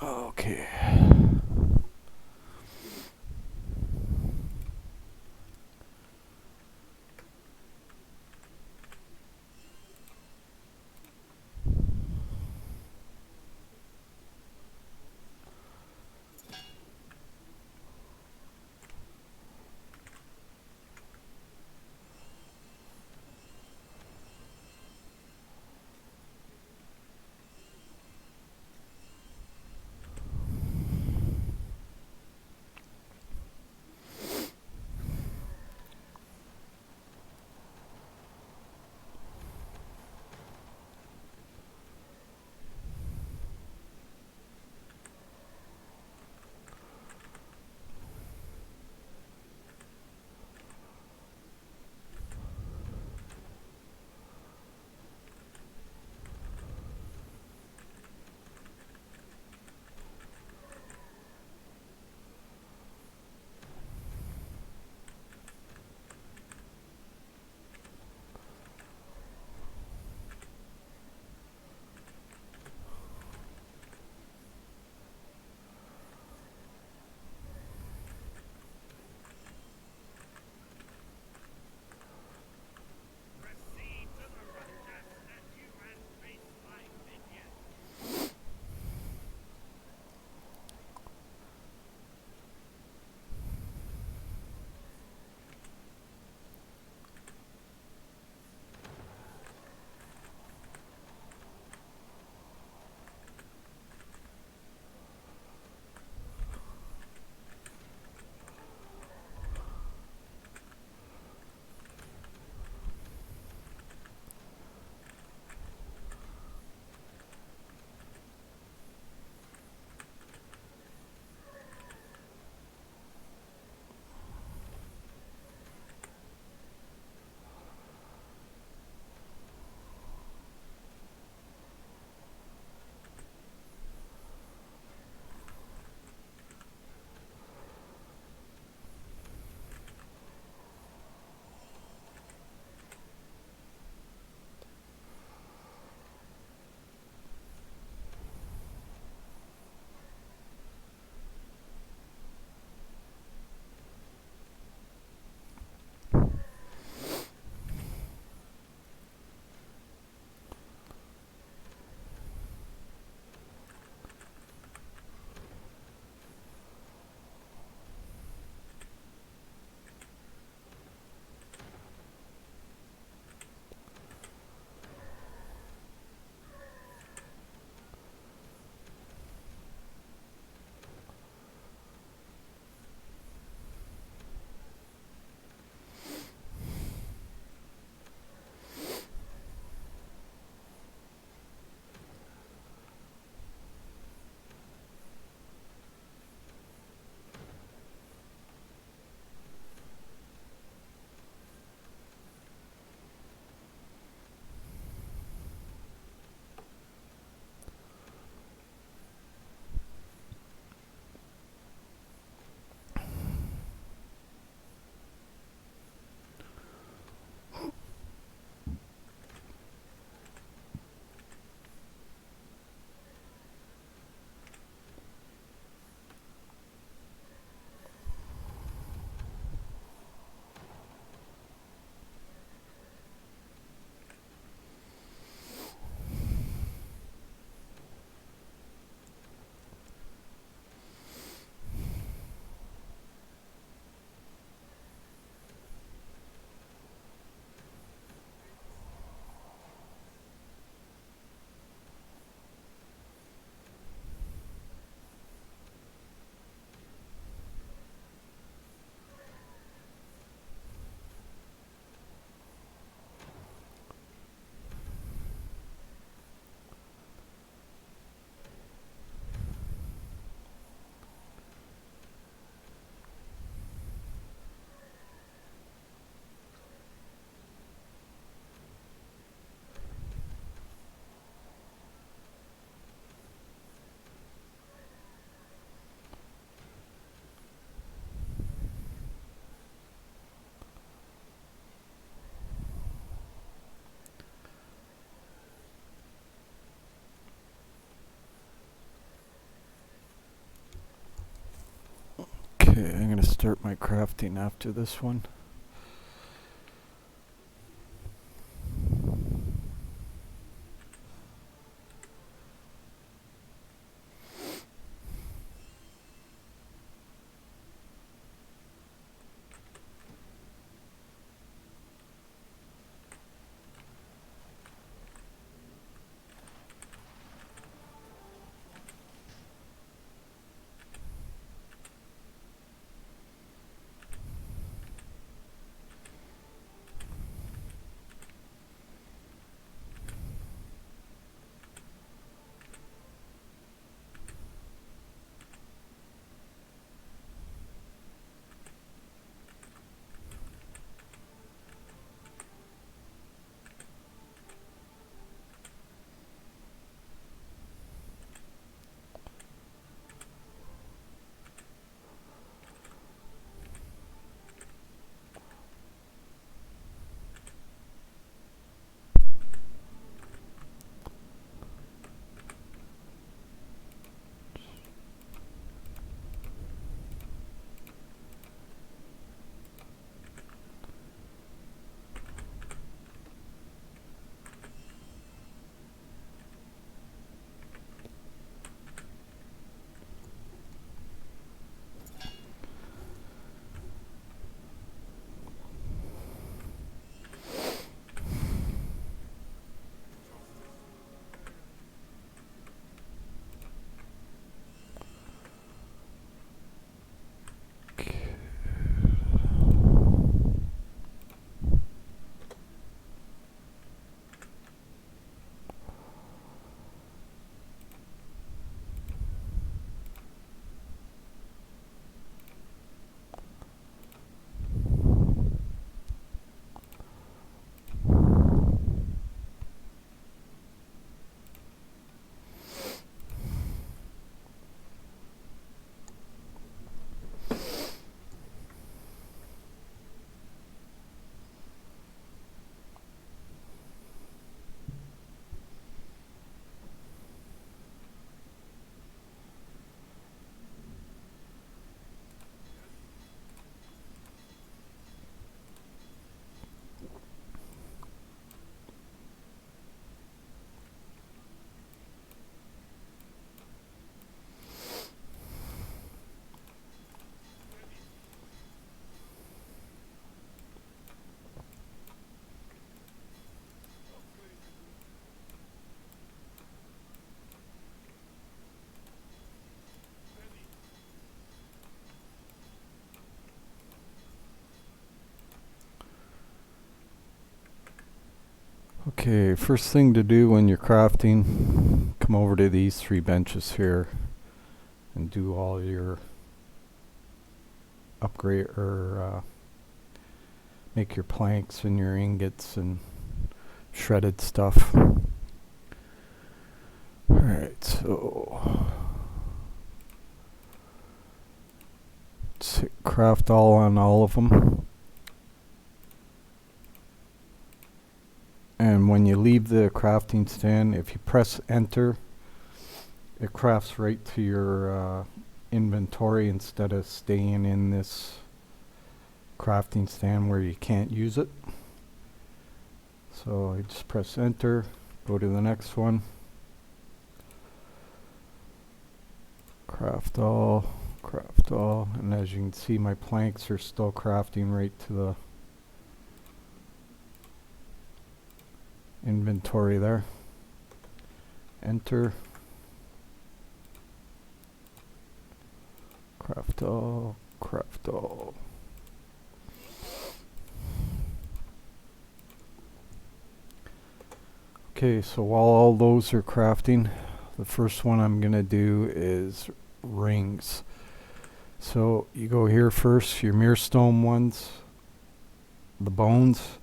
Okay. going to start my crafting after this one. Okay, first thing to do when you're crafting, come over to these 3 benches here and do all your upgrade or make your planks and your ingots and shredded stuff. Alright, so let's hit craft all on all of them. And when you leave the crafting stand, if you press enter, it crafts right to your inventory instead of staying in this crafting stand where you can't use it. So I just press enter, go to the next one, craft all, and as you can see my planks are still crafting right to the inventory there. Enter, craft all. Okay, so while all those are crafting, the first one I'm gonna do is rings. So you go here first, your mirrorstone ones, the bones,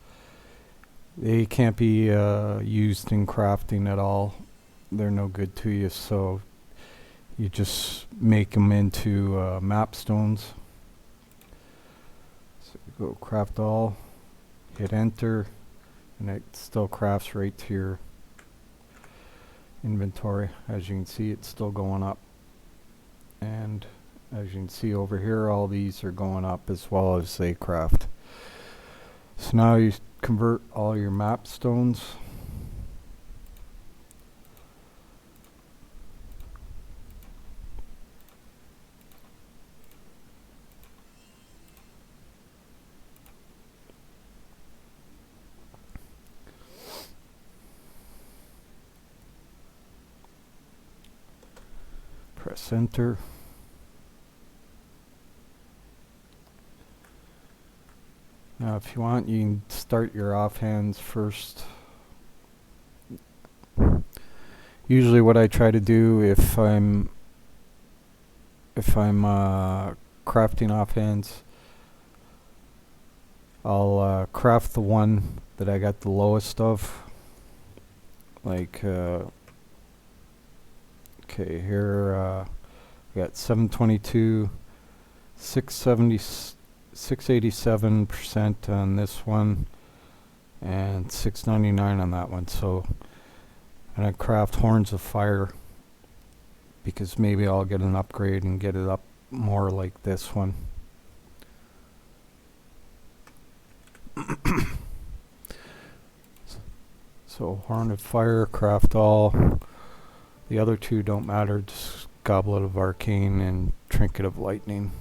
they can't be used in crafting at all. They're no good to you, so you just make them into map stones. So you go craft all, hit enter, and it still crafts right to your inventory. As you can see, it's still going up. And As you can see over here, all these are going up as well as they craft. So now you convert all your map stones. Press enter. Now if you want, you can start your offhands first. Usually what I try to do if I'm crafting offhands, I'll craft the one that I got the lowest of. Like okay, here I got 722, 670, 687% on this one, and 699 on that one. So, and I craft horns of fire because maybe I'll get an upgrade and get it up more like this one. So horn of fire, craft all. The other two don't matter, just goblet of arcane and trinket of lightning.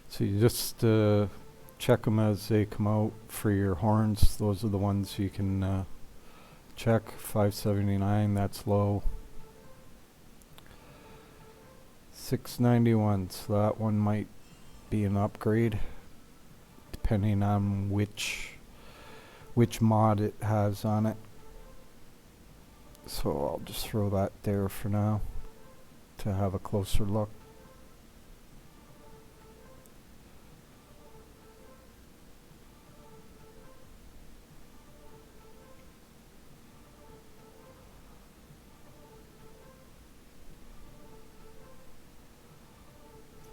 So you just check them as they come out for your horns. Those are the ones you can check. 579, that's low. 691, so that one might be an upgrade depending on which mod it has on it. So I'll just throw that there for now to have a closer look.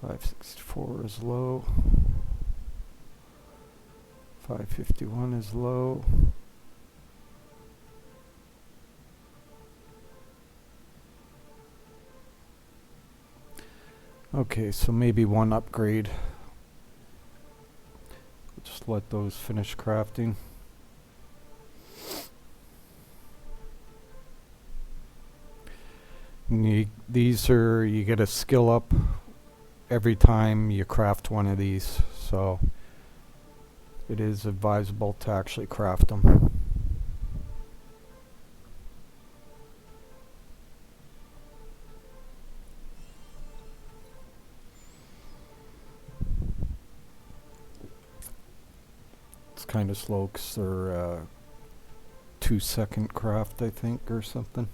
.564 is low. 551 is low. Okay, so maybe one upgrade. Just let those finish crafting. These are, you get a skill up every time you craft one of these, so it is advisable to actually craft them. It's kind of slow because they're 2-second craft, I think, or something.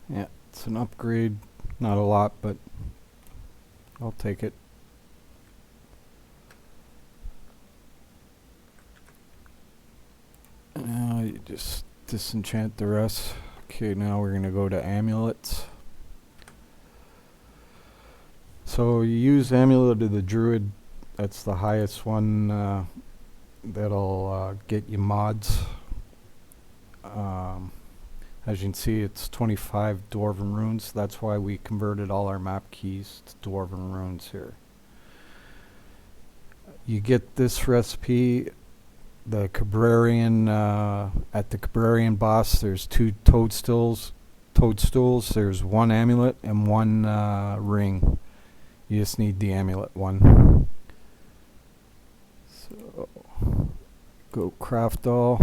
Yeah, it's an upgrade. Not a lot, but I'll take it. Now you just disenchant the rest. Okay, now we're going to go to amulets. So you use Amulet of the Druid. That's the highest one. That'll get you mods. As you can see, it's 25 Dwarven runes. That's why we converted all our map keys to Dwarven runes here. You get this recipe, the Cabrarian, at the Cabrarian boss, there's 2 toadstools. There's 1 amulet and 1 ring. You just need the amulet one. So, go craft all.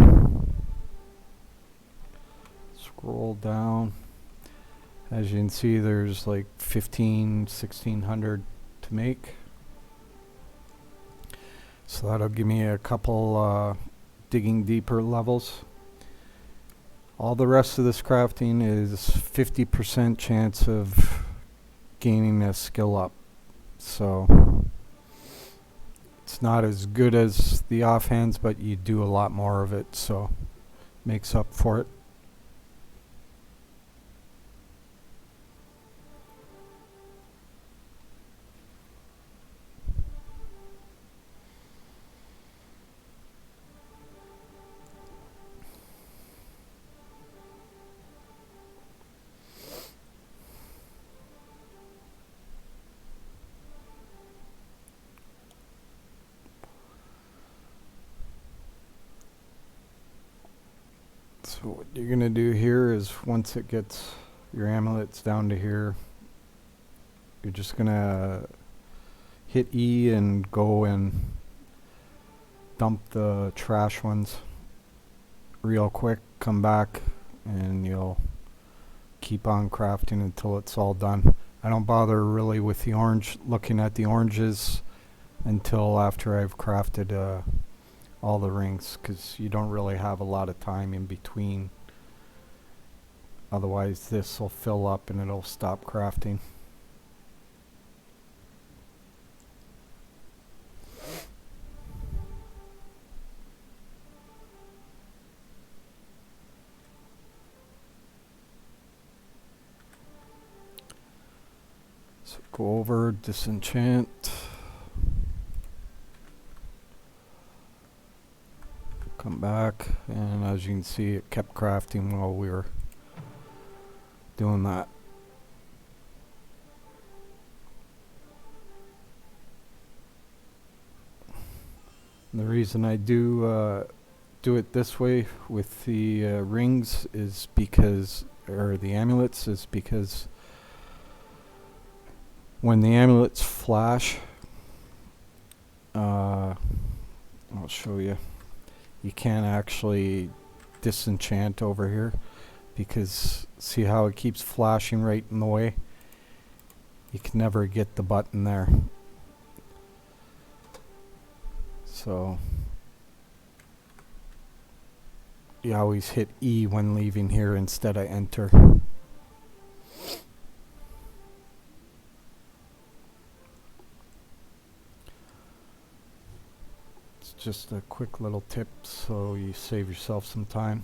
scroll down. As you can see, there's like 1600 to make. So that'll give me a couple digging deeper levels. All the rest of this crafting is 50% chance of gaining a skill up. So it's not as good as the offhands, but you do a lot more of it, so makes up for it. So what you're going to do here is once it gets your amulets down to here, you're just going to hit E and go and dump the trash ones real quick, come back, and you'll keep on crafting until it's all done. I don't bother really with the orange, looking at the oranges until after I've crafted all the rings, because you don't really have a lot of time in between. Otherwise this will fill up and it'll stop crafting. So go over, disenchant. Come back, and as you can see, it kept crafting while we were doing that. And the reason I do it this way with the rings is because, or the amulets, is because when the amulets flash, I'll show you. You can't actually disenchant over here because see how it keeps flashing right in the way? You can never get the button there. So you always hit E when leaving here instead of enter. Just a quick little tip so you save yourself some time.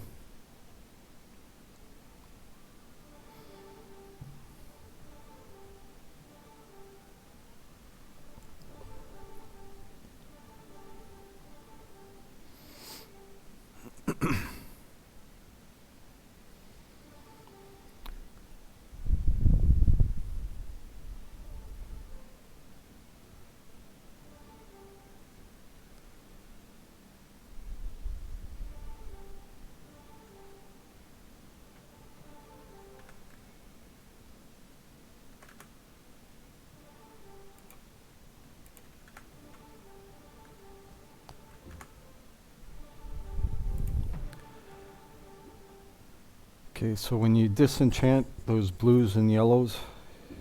Okay, so when you disenchant those blues and yellows,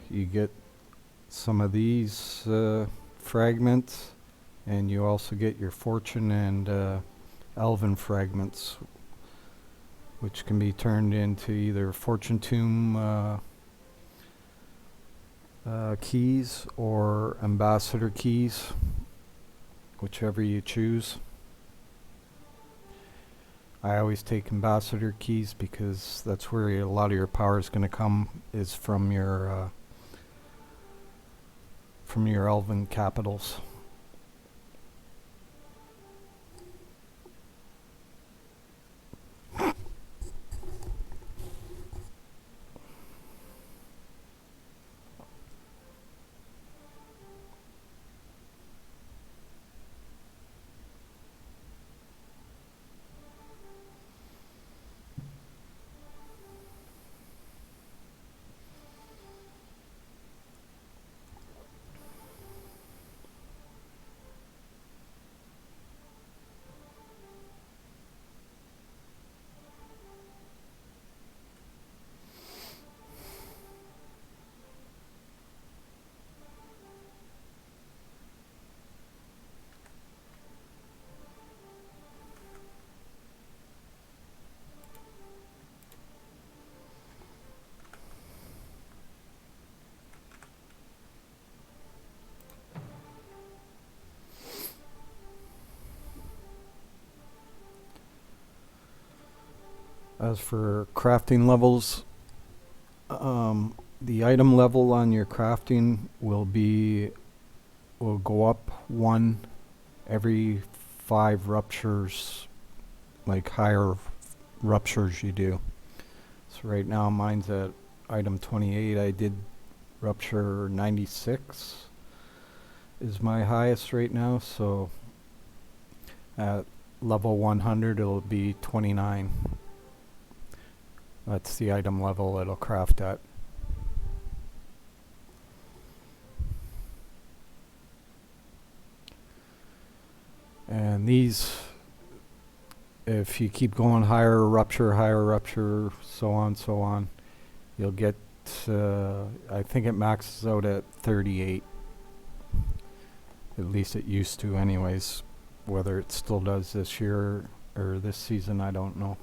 you get some of these fragments, and you also get your fortune and elven fragments, which can be turned into either fortune tomb keys or ambassador keys, whichever you choose. I always take ambassador keys because that's where a lot of your power is going to come, is from your elven capitals. As for crafting levels, the item level on your crafting will go up one every 5 ruptures, like higher ruptures you do. So right now mine's at item 28. I did rupture 96 is my highest right now, so at level 100 it'll be 29. That's the item level it'll craft at. And these, if you keep going higher rupture, so on, you'll get, I think it maxes out at 38. At least it used to anyways. Whether it still does this year or this season, I don't know.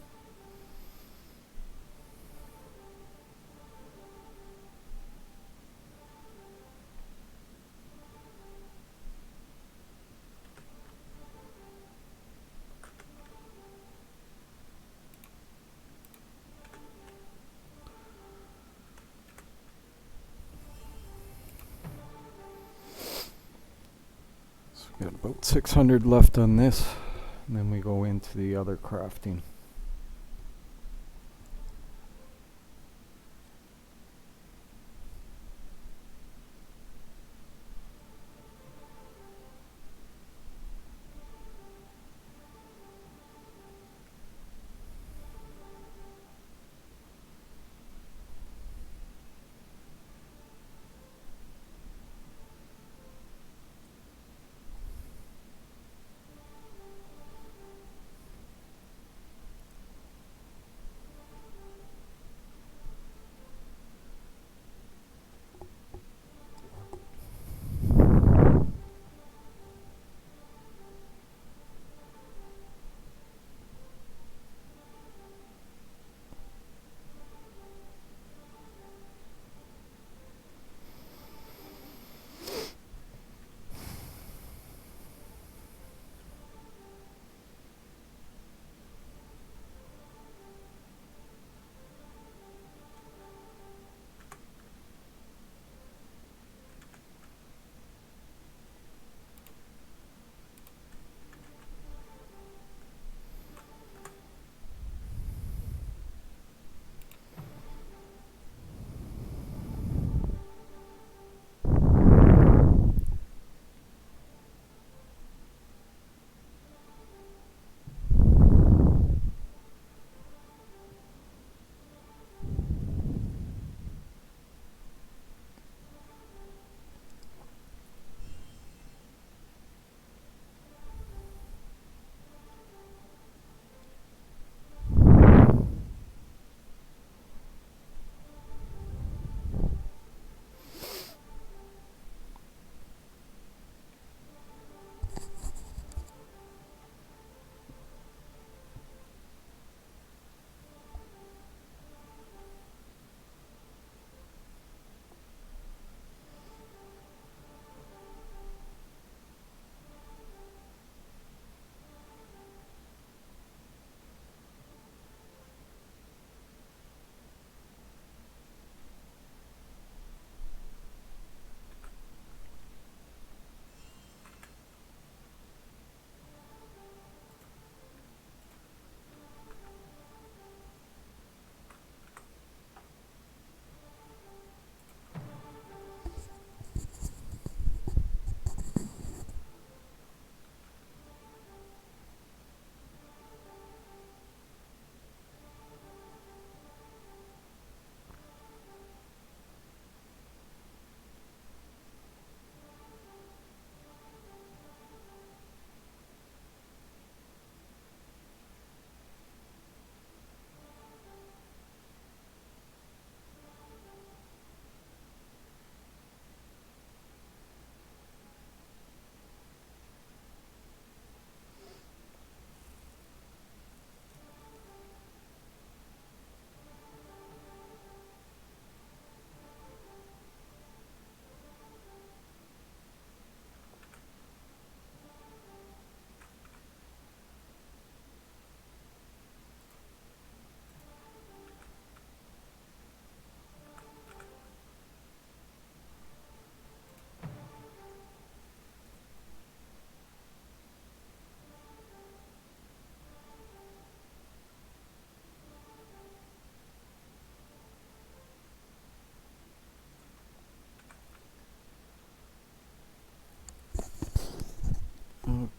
Got about 600 left on this, and then we go into the other crafting.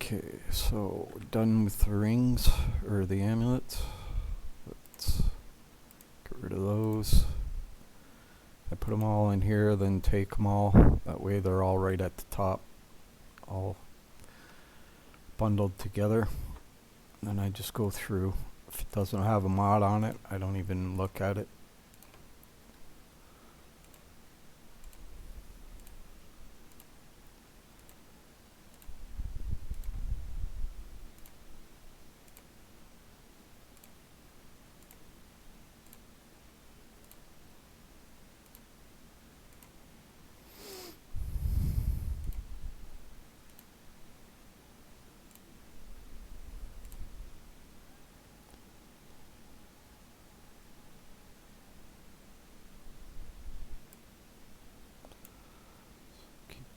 Okay, so we're done with the rings, or the amulets. Let's get rid of those. I put them all in here, then take them all. That way they're all right at the top, all bundled together. Then I just go through. If it doesn't have a mod on it, I don't even look at it.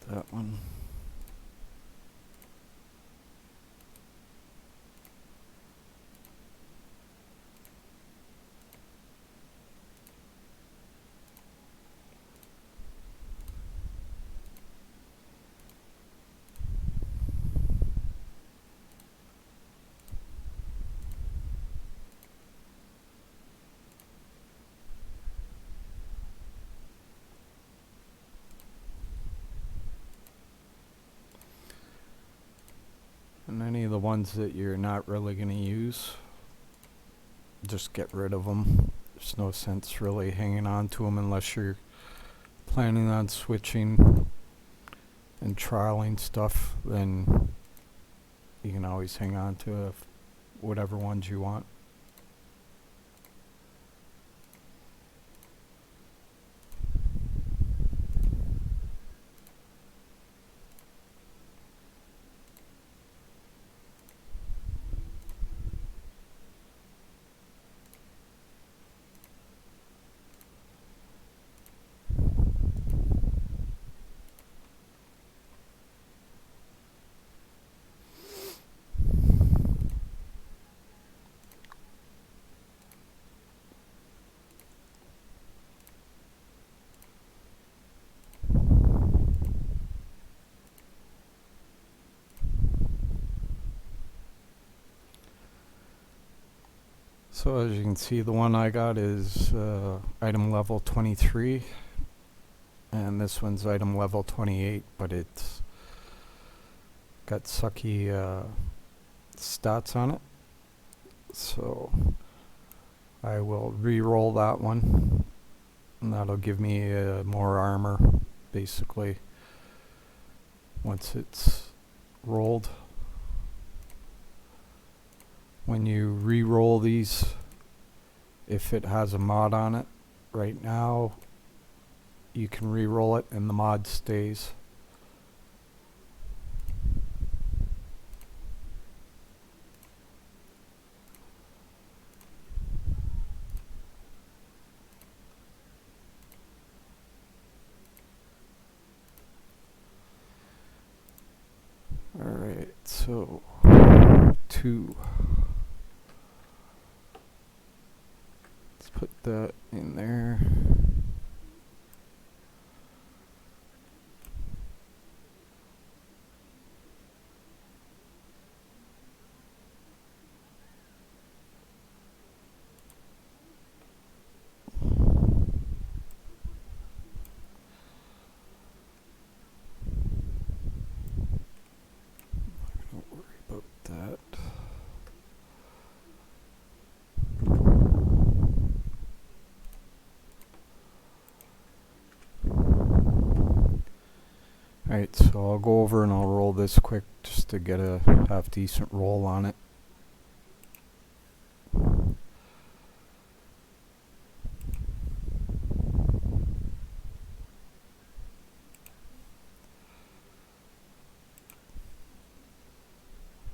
That one. And any of the ones that you're not really going to use, just get rid of them. There's no sense really hanging on to them unless you're planning on switching and trialing stuff. Then you can always hang on to whatever ones you want. So as you can see, the one I got is item level 23, and this one's item level 28, but it's got sucky stats on it. So I will re-roll that one, and that'll give me more armor, basically, once it's rolled. When you re-roll these, if it has a mod on it, right now you can re-roll it and the mod stays. Alright, so 2. Let's put that in there. Don't worry about that. Alright, so I'll go over and I'll roll this quick just to get a half decent roll on it.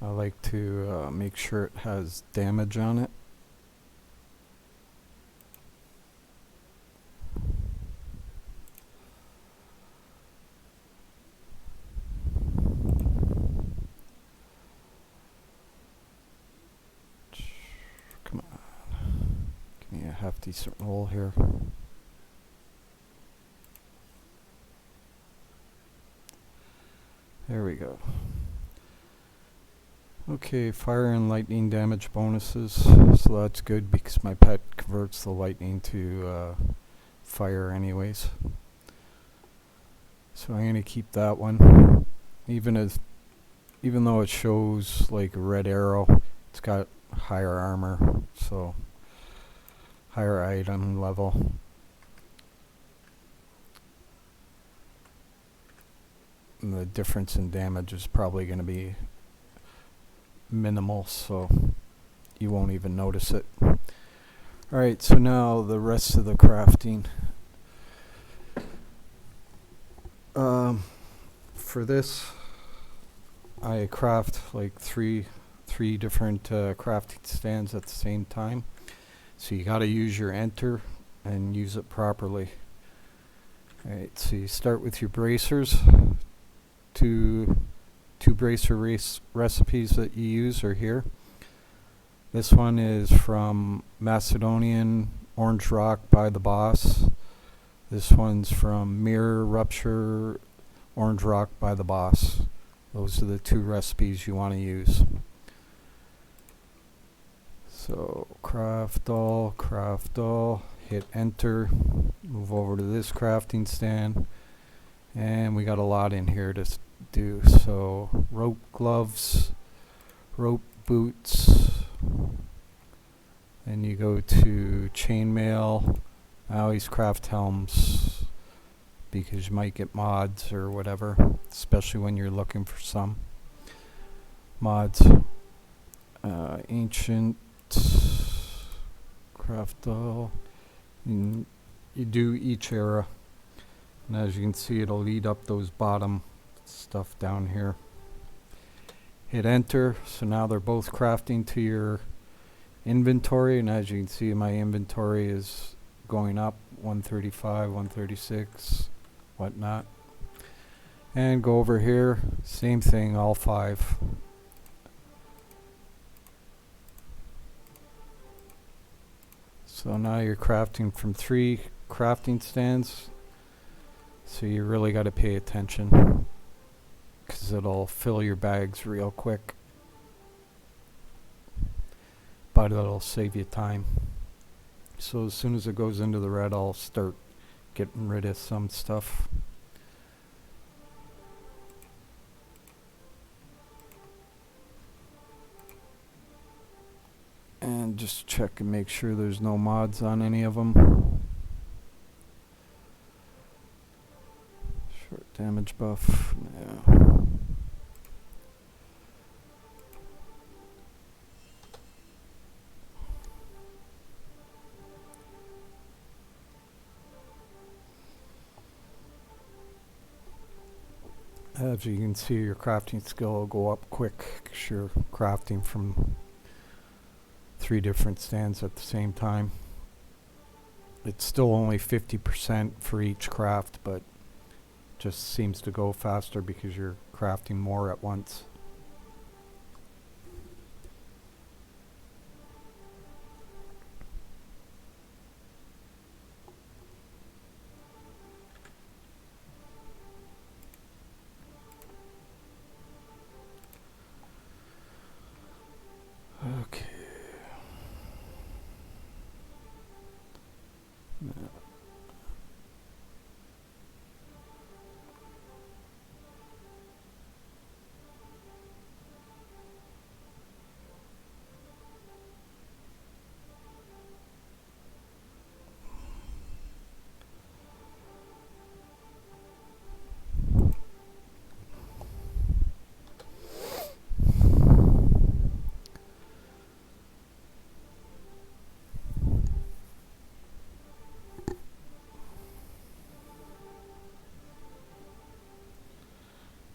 I like to make sure it has damage on it. Come on. Give me a half decent roll here. There we go. Okay, fire and lightning damage bonuses. So that's good because my pet converts the lightning to fire anyways. So I'm gonna keep that one. Even though it shows like a red arrow, it's got higher armor, so higher item level. And the difference in damage is probably going to be minimal, so you won't even notice it. Alright, so now the rest of the crafting. For this, I craft like three different crafting stands at the same time. So you got to use your enter and use it properly. Alright, so you start with your bracers. Two bracer recipes that you use are here. This one is from Macedonian Orange Rock by the Boss. This one's from Mirror Rupture Orange Rock by the Boss. Those are the two recipes you want to use. So craft all, hit enter, move over to this crafting stand, and we got a lot in here to do. So rope gloves, rope boots, then you go to chainmail. I always craft helms because you might get mods or whatever, especially when you're looking for some mods. Ancient, craft all, and you do each era, and as you can see it'll lead up those bottom stuff down here. Hit enter, so now they're both crafting to your inventory, and as you can see my inventory is going up 135, 136, whatnot. And go over here, same thing, all 5. So now you're crafting from 3 crafting stands, so you really got to pay attention because it'll fill your bags real quick, but it'll save you time. So as soon as it goes into the red, I'll start getting rid of some stuff. And just check and make sure there's no mods on any of them. Short damage buff, yeah. As you can see, your crafting skill will go up quick because you're crafting from 3 different stands at the same time. It's still only 50% for each craft, but just seems to go faster because you're crafting more at once. Okay.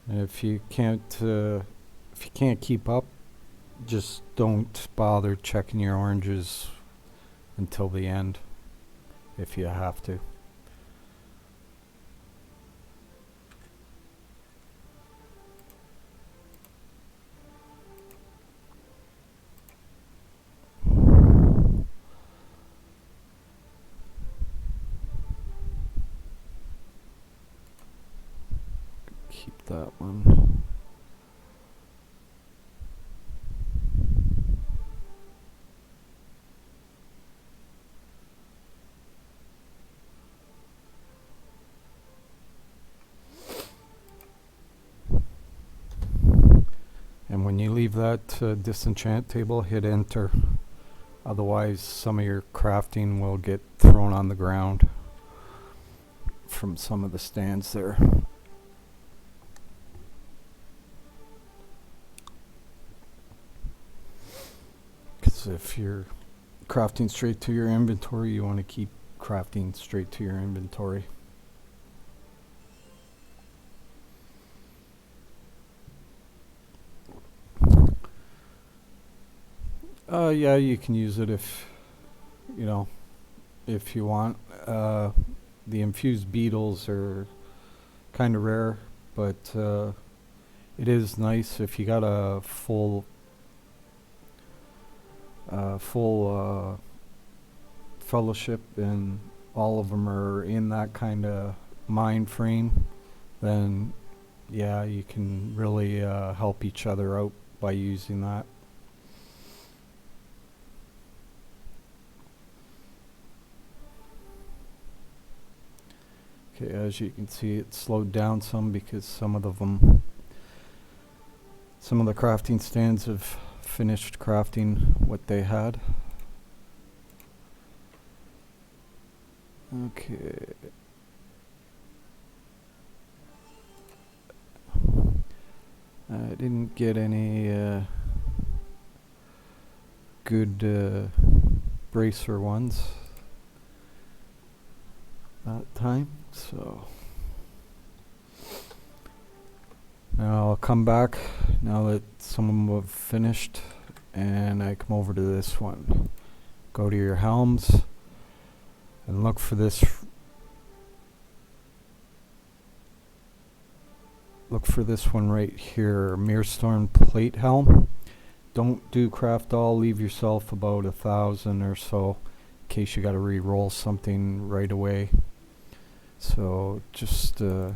And if you can't keep up, just don't bother checking your oranges until the end if you have to. Keep that one. leave that disenchant table, hit enter. Otherwise, some of your crafting will get thrown on the ground from some of the stands there. Because if you're crafting straight to your inventory, you want to keep crafting straight to your inventory. Yeah, you can use it if you want. The infused beetles are kind of rare, but it is nice if you got a full fellowship and all of them are in that kind of mind frame. Then yeah, you can really help each other out by using that. Okay, as you can see, it slowed down some because some of the crafting stands have finished crafting what they had. Okay. I didn't get any good bracer ones that time, so now I'll come back now that some of them have finished and I come over to this one. Go to your helms and look for this one right here, Mirrorstone plate helm. Don't do craft all, leave yourself about 1,000 or so in case you got to re-roll something right away. So just I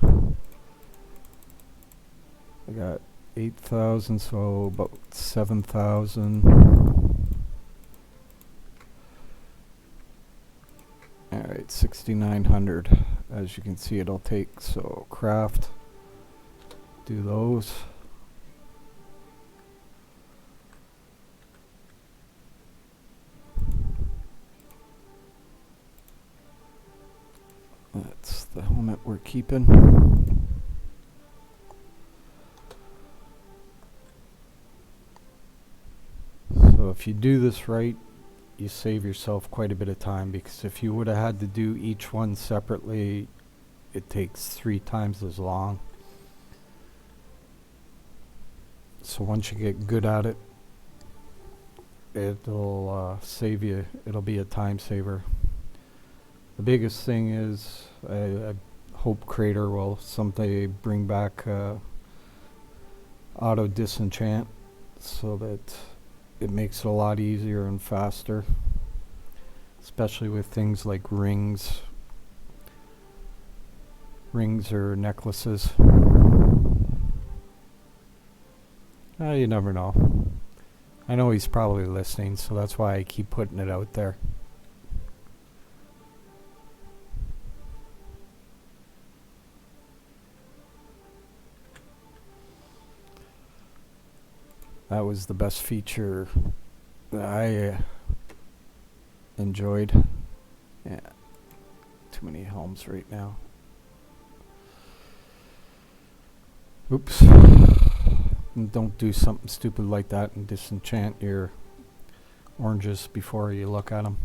got 8,000, so about 7,000. Alright, 6,900. As you can see, it'll take, so craft, do those. That's the helmet we're keeping. So if you do this right, you save yourself quite a bit of time, because if you would have had to do each one separately, it takes 3 times as long. So once you get good at it, it'll save you, it'll be a time saver. The biggest thing is, I hope Crater will someday bring back auto disenchant so that it makes it a lot easier and faster, especially with things like rings or necklaces. You never know. I know he's probably listening, so that's why I keep putting it out there. That was the best feature that I enjoyed. Yeah, too many helms right now. Oops. And don't do something stupid like that and disenchant your oranges before you look at them.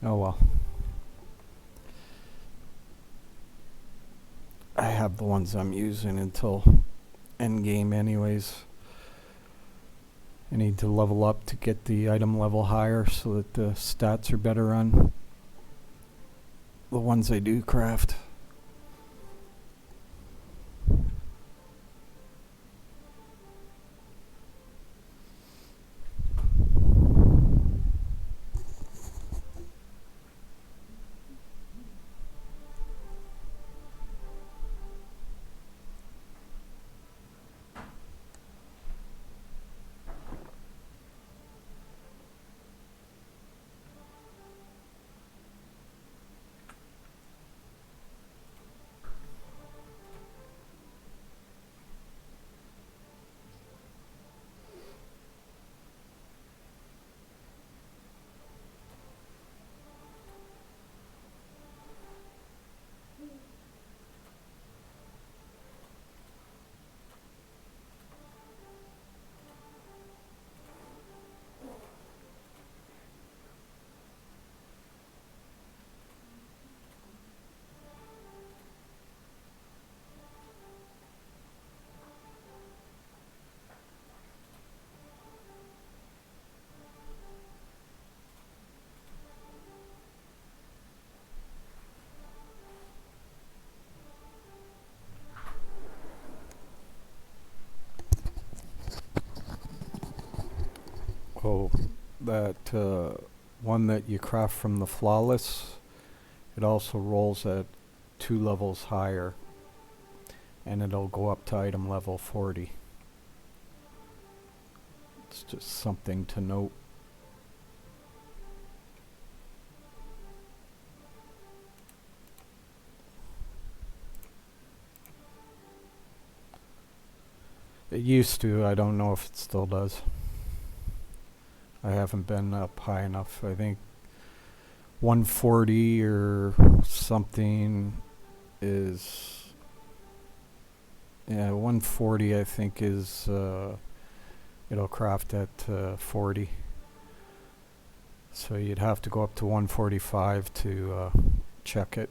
Oh well. I have the ones I'm using until end game anyways. I need to level up to get the item level higher so that the stats are better on the ones I do craft. So that one that you craft from the flawless, it also rolls at 2 levels higher, and it'll go up to item level 40. It's just something to note. It used to, I don't know if it still does. I haven't been up high enough. I think 140 or something is, yeah, 140 I think is, it'll craft at 40. So you'd have to go up to 145 to check it.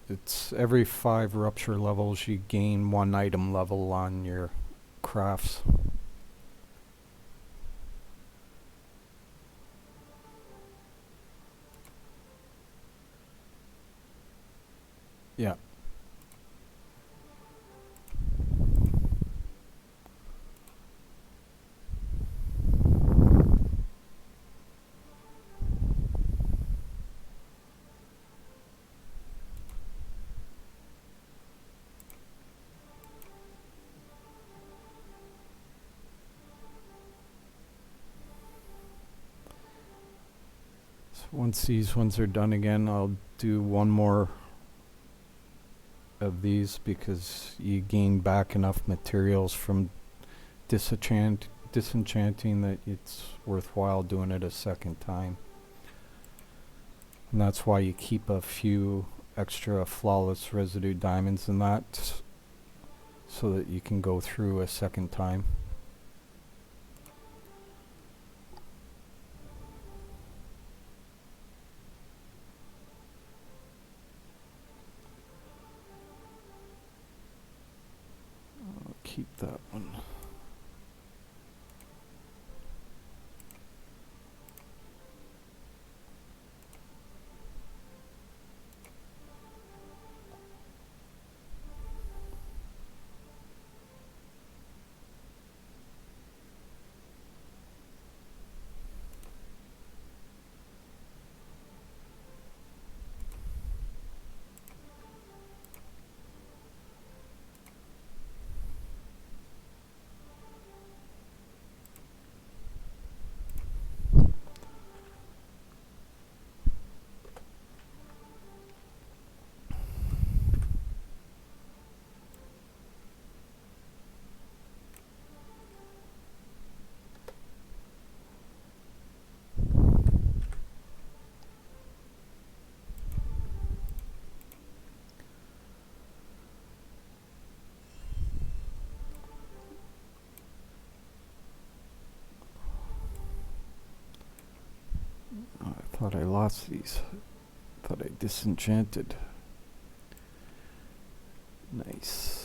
It's every 5 rupture levels you gain 1 item level on your crafts. Yeah. So once these ones are done again, I'll do one more of these because you gain back enough materials from disenchanting that it's worthwhile doing it a second time. And that's why you keep a few extra flawless residue diamonds in that, so that you can go through a second time. I'll keep that one. Oh, I thought I lost these. I thought I disenchanted. Nice.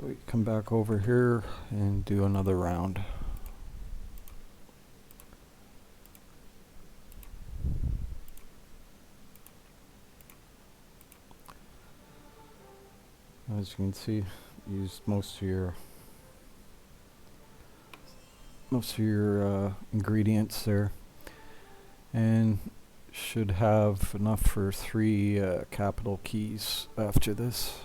So we come back over here and do another round. As you can see, used most of your ingredients there, and should have enough for 3 capital keys after this.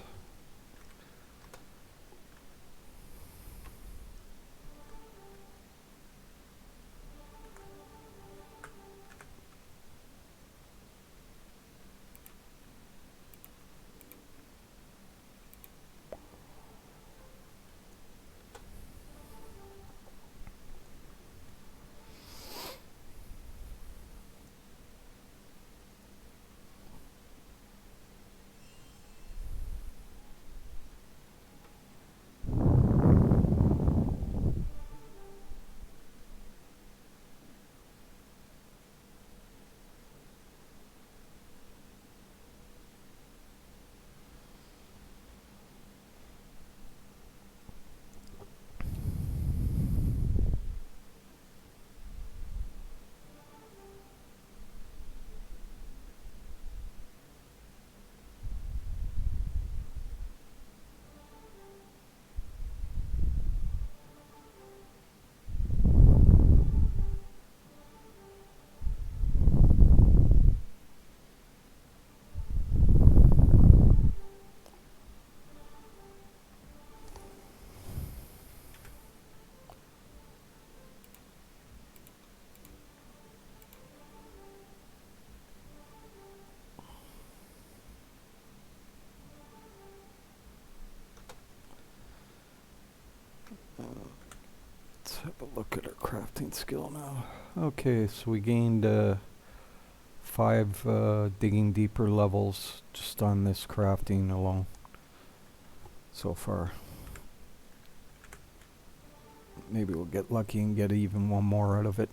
Let's have a look at our crafting skill now. Okay, so we gained 5 digging deeper levels just on this crafting alone so far. Maybe we'll get lucky and get even one more out of it.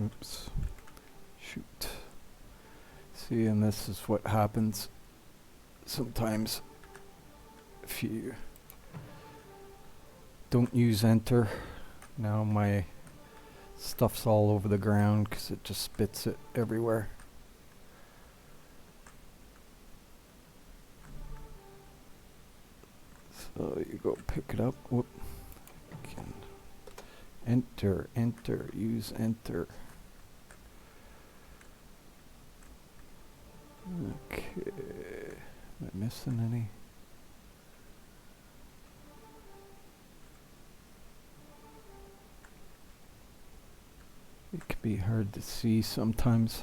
Oops. Shoot. See, and this is what happens sometimes if you don't use enter. Now my stuff's all over the ground because it just spits it everywhere. So you go pick it up. Whoop. Again. Enter, enter, use enter. Okay. Am I missing any? It can be hard to see sometimes.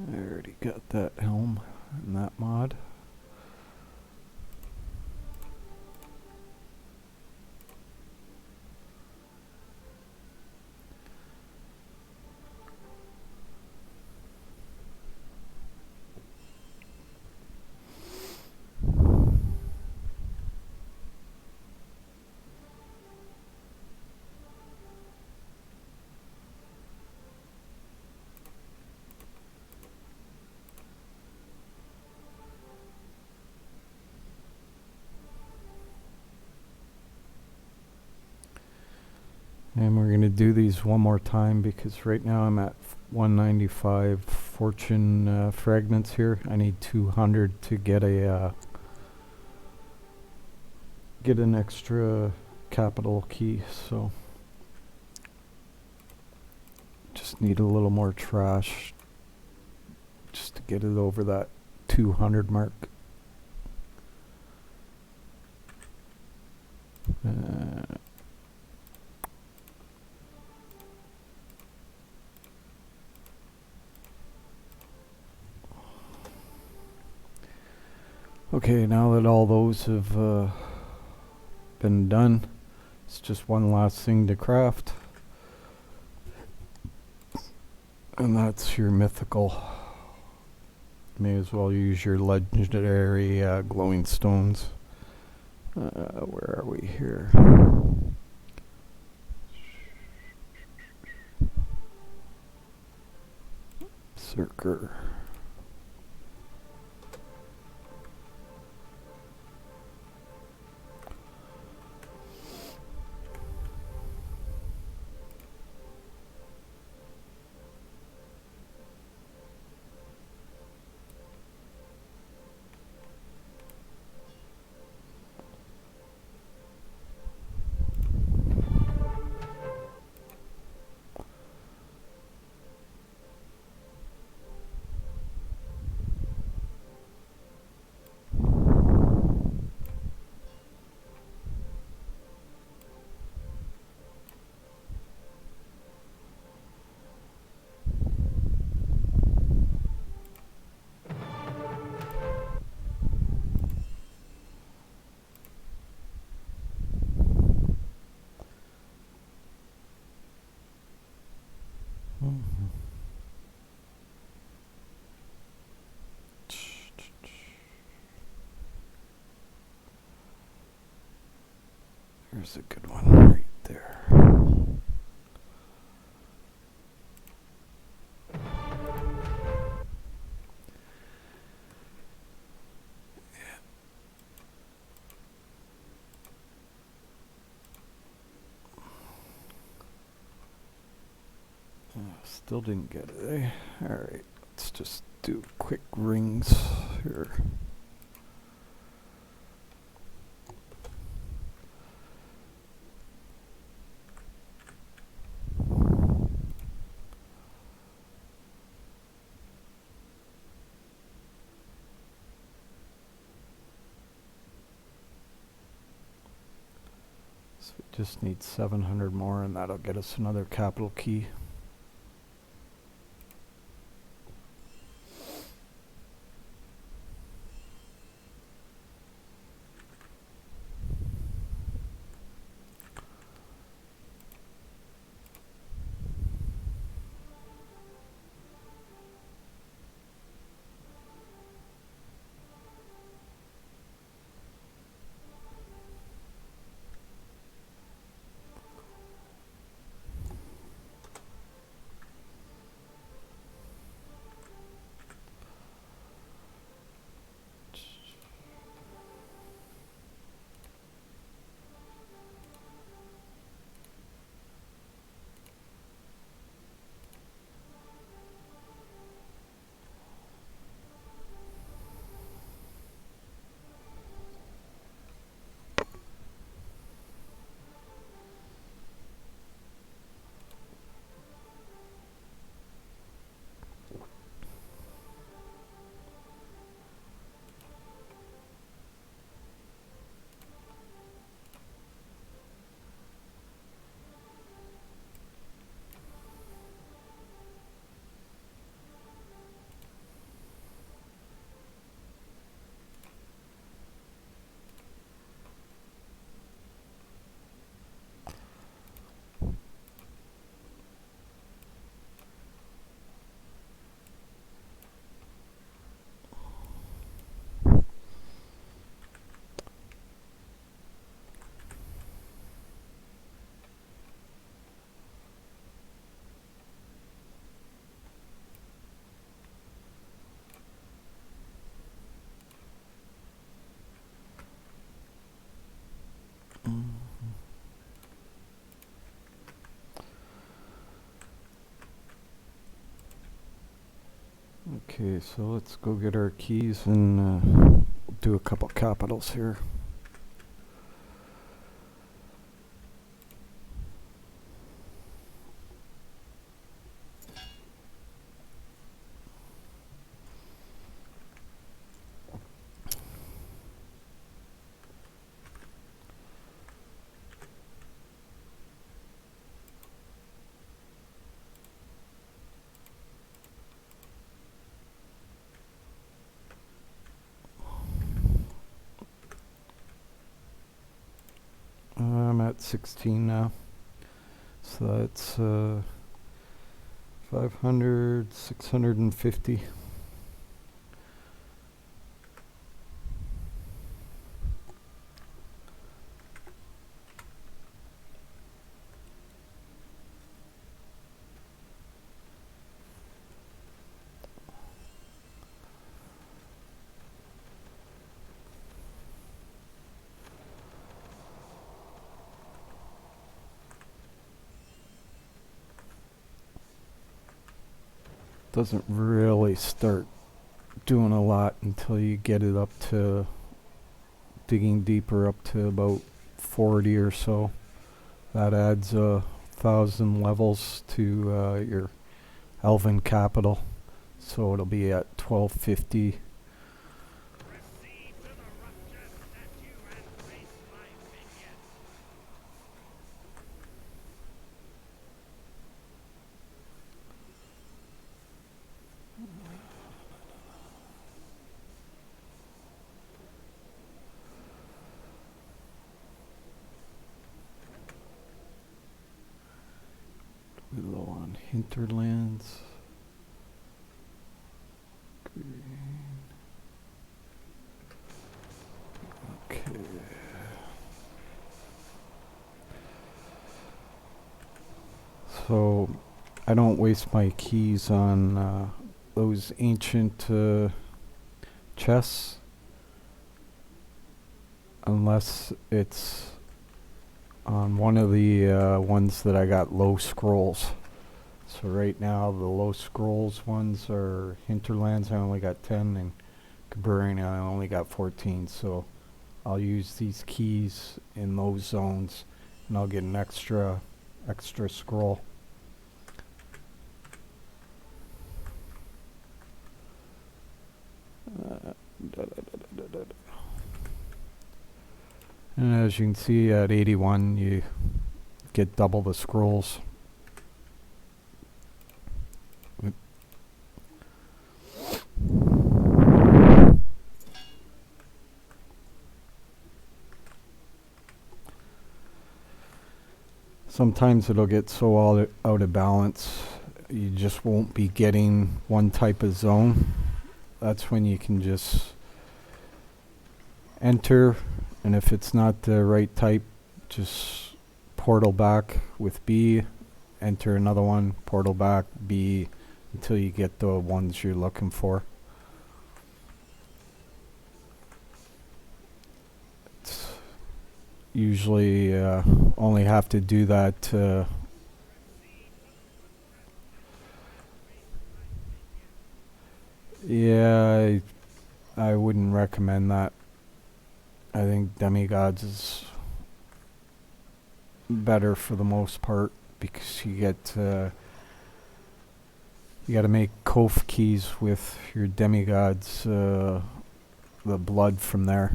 I already got that helm and that mod. And we're going to do these one more time because right now I'm at 195 fortune fragments here. I need 200 to get a get an extra capital key, so just need a little more trash just to get it over that 200 mark. Okay, now that all those have been done, it's just one last thing to craft, and that's your mythical. May as well use your legendary glowing stones. Where are we here? Circer. Here's a good one right there. Still didn't get it, eh? Alright, let's just do quick rings here. So we just need 700 more and that'll get us another capital key. Okay, so let's go get our keys and do a couple capitals here. I'm at 16 now. So that's 500, 650. Doesn't really start doing a lot until you get it up to digging deeper up to about 40 or so. That adds 1,000 levels to your Elven capital, so it'll be at 1250. Low on hinterlands. Green. Okay. So I don't waste my keys on those ancient chests unless it's on one of the ones that I got low scrolls. So right now the low scrolls ones are hinterlands. I only got 10, and Caburian I only got 14. So I'll use these keys in those zones, and I'll get an extra scroll. And as you can see, at 81 you get double the scrolls. Sometimes it'll get so out of balance you just won't be getting one type of zone. That's when you can just enter, and if it's not the right type, just portal back with B, enter another one, portal back, B, until you get the ones you're looking for. It's usually only have to do that yeah, I wouldn't recommend that. I think demigods is better for the most part, because you get you got to make Kof keys with your demigods, the blood from there.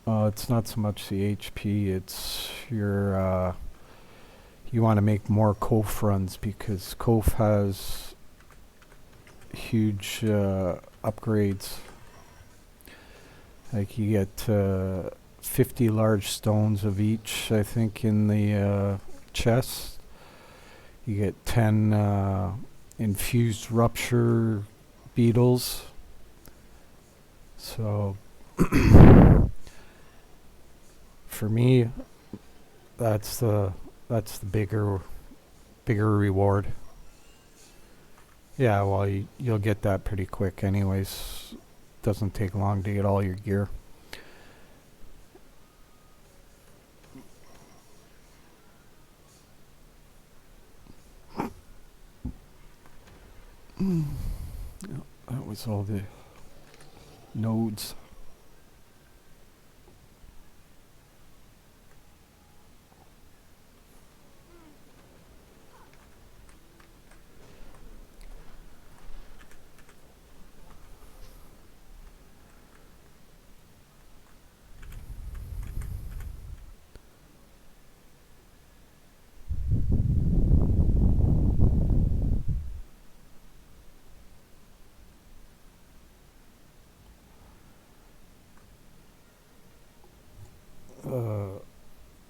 It's not so much the HP, it's your you want to make more Kof runs, because Kof has huge upgrades. Like you get 50 large stones of each, I think, in the chest. You get 10 infused rupture beetles. So for me, that's the bigger reward. Yeah, well, you'll get that pretty quick anyways. Doesn't take long to get all your gear. Yeah, that was all the nodes.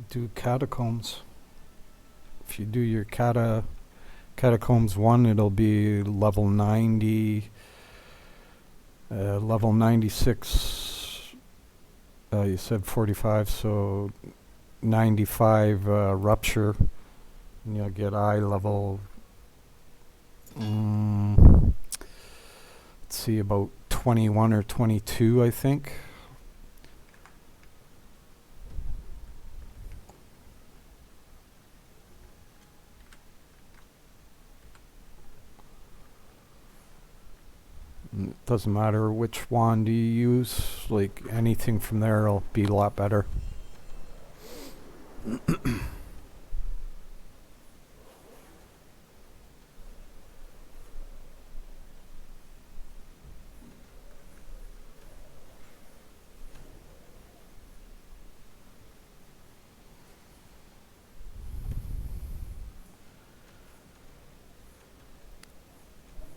Do catacombs. If you do your catacombs 1, it'll be level 90, level 96. You said 45, so 95 rupture, and you'll get eye level. Let's see, about 21 or 22, I think. It doesn't matter which wand you use, like anything from there will be a lot better.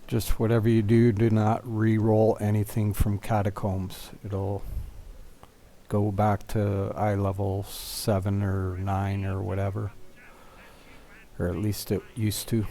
Just whatever you do, do not re-roll anything from catacombs. It'll go back to eye level 7 or 9 or whatever. Or at least it used to.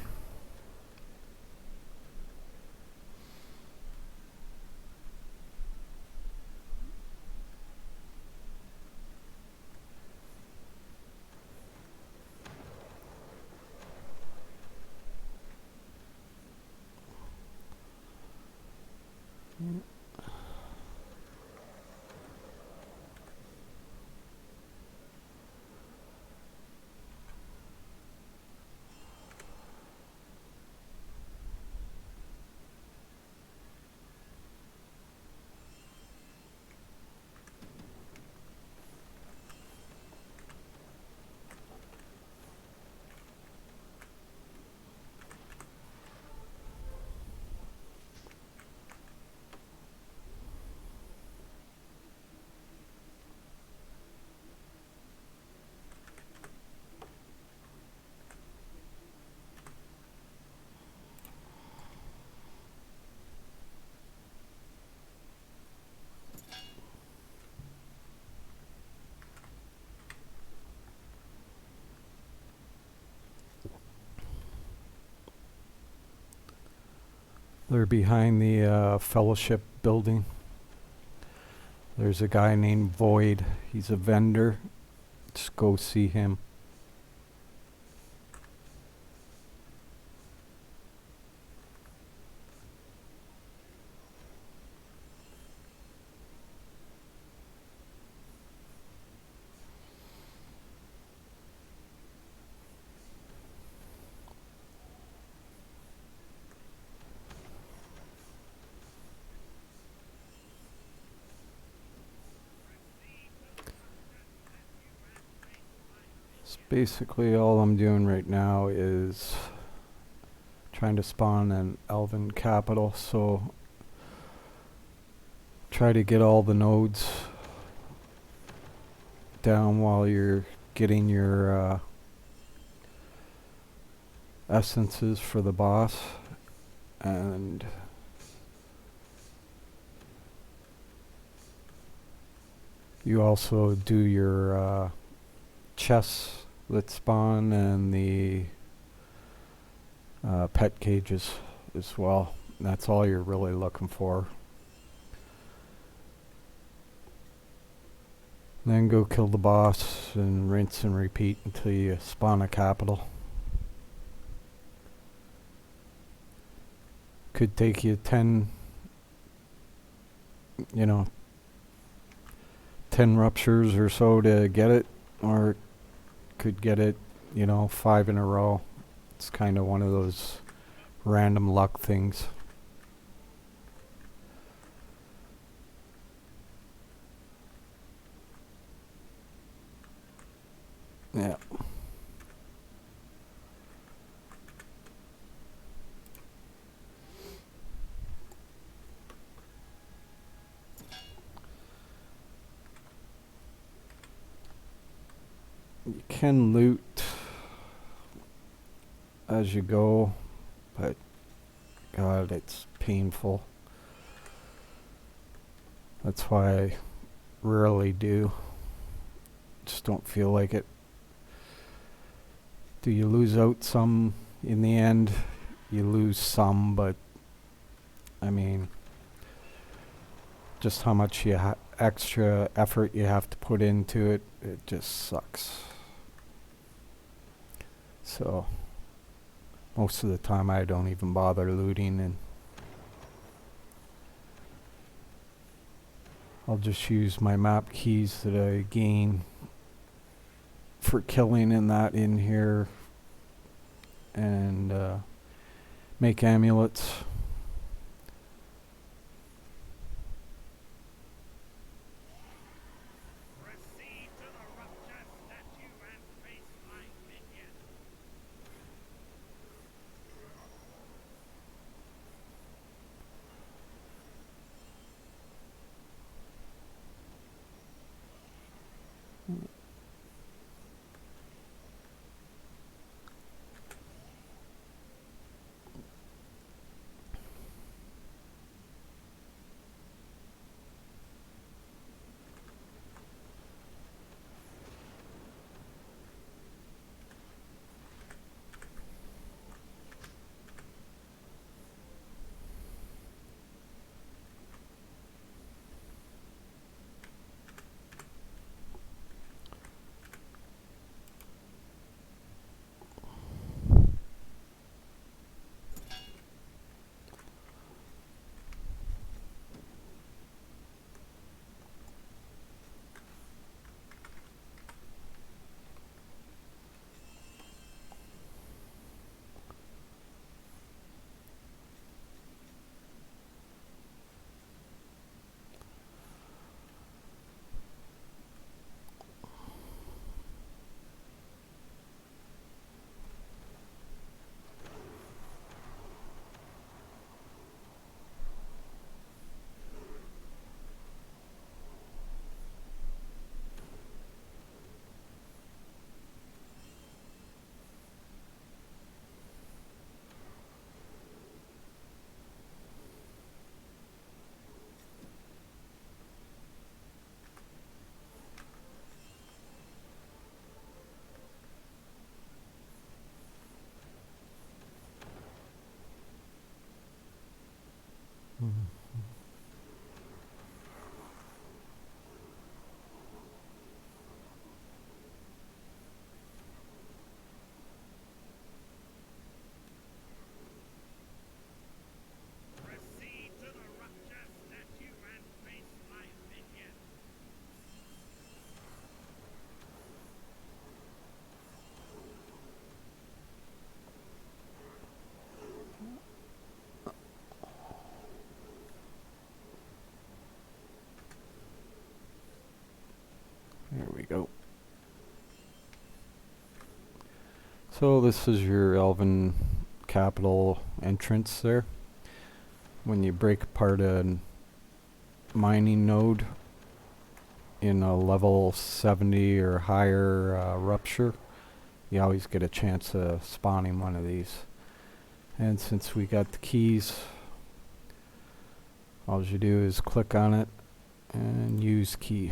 They're behind the fellowship building. There's a guy named Void. He's a vendor. Just go see him. Basically all I'm doing right now is trying to spawn an elven capital, so try to get all the nodes down while you're getting your essences for the boss. And you also do your chests that spawn and the pet cages as well. That's all you're really looking for. Then go kill the boss and rinse and repeat until you spawn a capital. Could take you 10 ruptures or so to get it, or could get it 5 in a row. It's kind of one of those random luck things. You can loot as you go, but God, it's painful. That's why I rarely do. Just don't feel like it. Do you lose out some in the end? You lose some, but I mean, just how much extra effort you have to put into it, it just sucks. So most of the time I don't even bother looting, and I'll just use my map keys that I gain for killing and that in here, and make amulets. There we go. So this is your Elven capital entrance there. When you break apart a mining node in a level 70 or higher rupture, you always get a chance of spawning one of these. And since we got the keys, all you do is click on it and use key.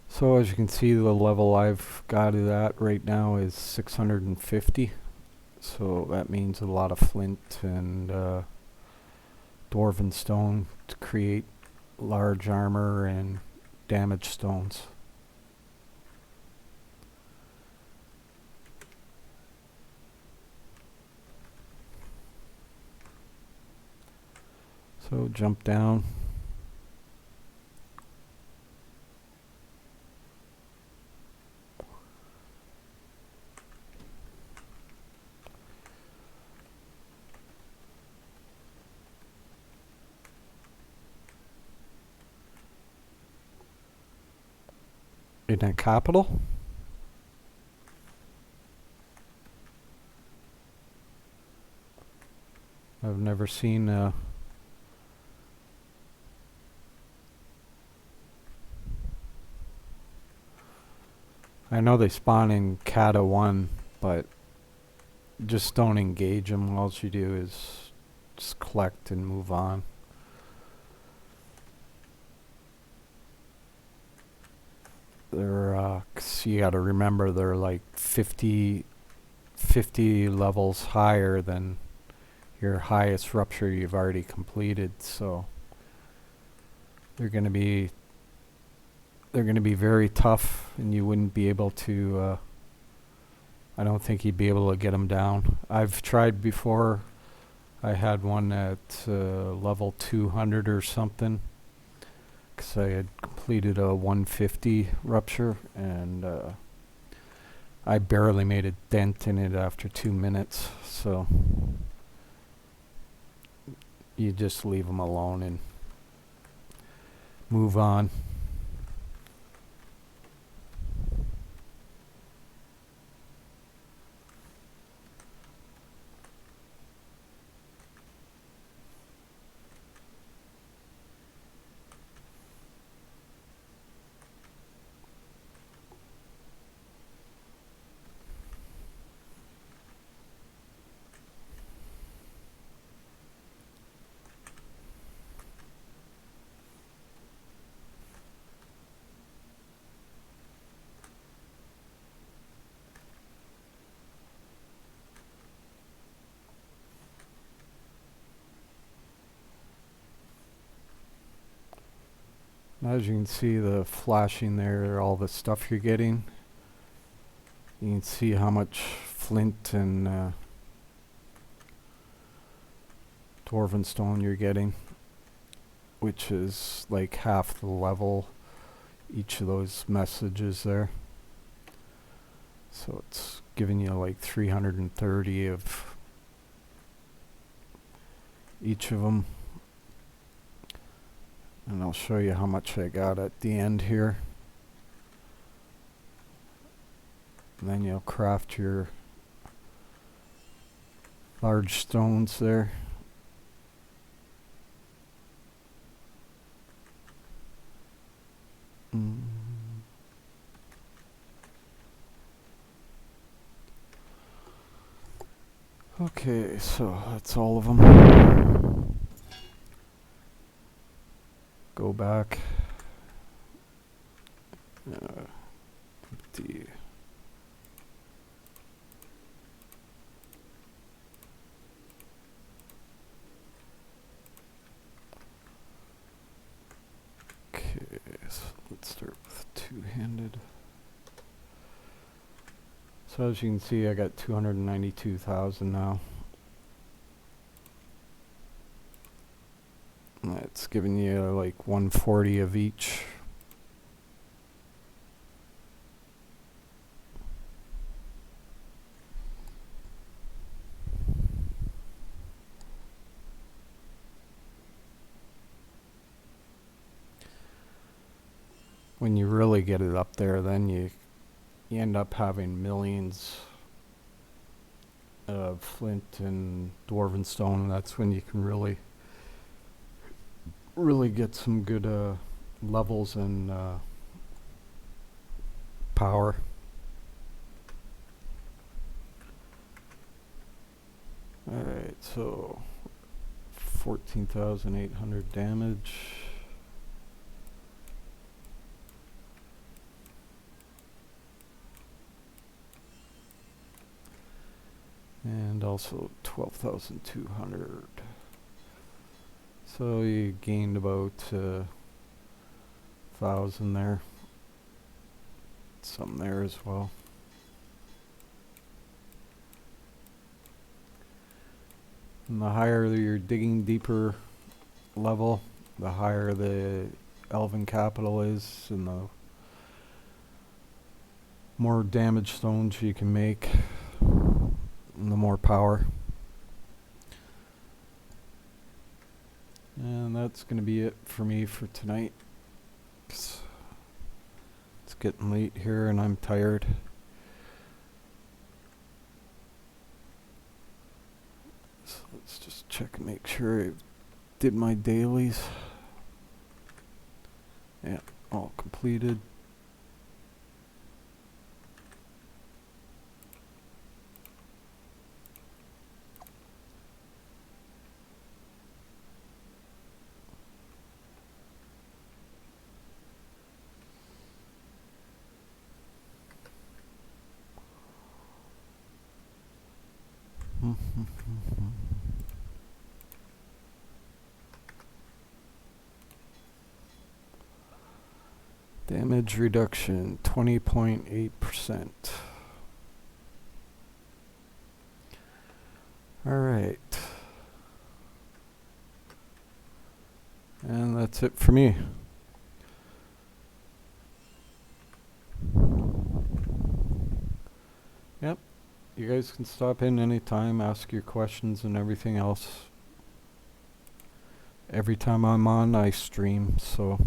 So as you can see, the level I've got it at right now is 650. So that means a lot of flint and dwarven stone to create large armor and damage stones. So jump down. In a capital? I've never seen I know they spawn in Kata 1, but just don't engage them. All you do is just collect and move on. They're, 'cause you gotta remember they're like 50 levels higher than your highest rupture you've already completed, so they're gonna be very tough, and you wouldn't be able to, I don't think you'd be able to get them down. I've tried before. I had one at level 200 or something, because I had completed a 150 rupture, and I barely made a dent in it after 2 minutes. So you just leave them alone and move on. As you can see, the flashing there, all the stuff you're getting. You can see how much flint and dwarven stone you're getting, which is like half the level each of those messages there. So it's giving you like 330 of each of them. And I'll show you how much I got at the end here. And then you'll craft your large stones there. Okay, so that's all of them. Go back. Empty. Okay, so let's start with two-handed. So as you can see, I got 292,000 now. That's giving you like 140 of each. When you really get it up there, then you end up having millions of flint and dwarven stone, and that's when you can really get some good levels and power. Alright, so 14,800 damage. And also 12,200. So you gained about 1,000 there. Some there as well. And the higher you're digging deeper level, the higher the elven capital is, and the more damage stones you can make, and the more power. And that's going to be it for me for tonight. It's getting late here and I'm tired. So let's just check and make sure I did my dailies. Yeah, all completed. Damage reduction 20.8%. Alright. And that's it for me. Yep. You guys can stop in anytime, ask your questions and everything else. Every time I'm on, I stream, so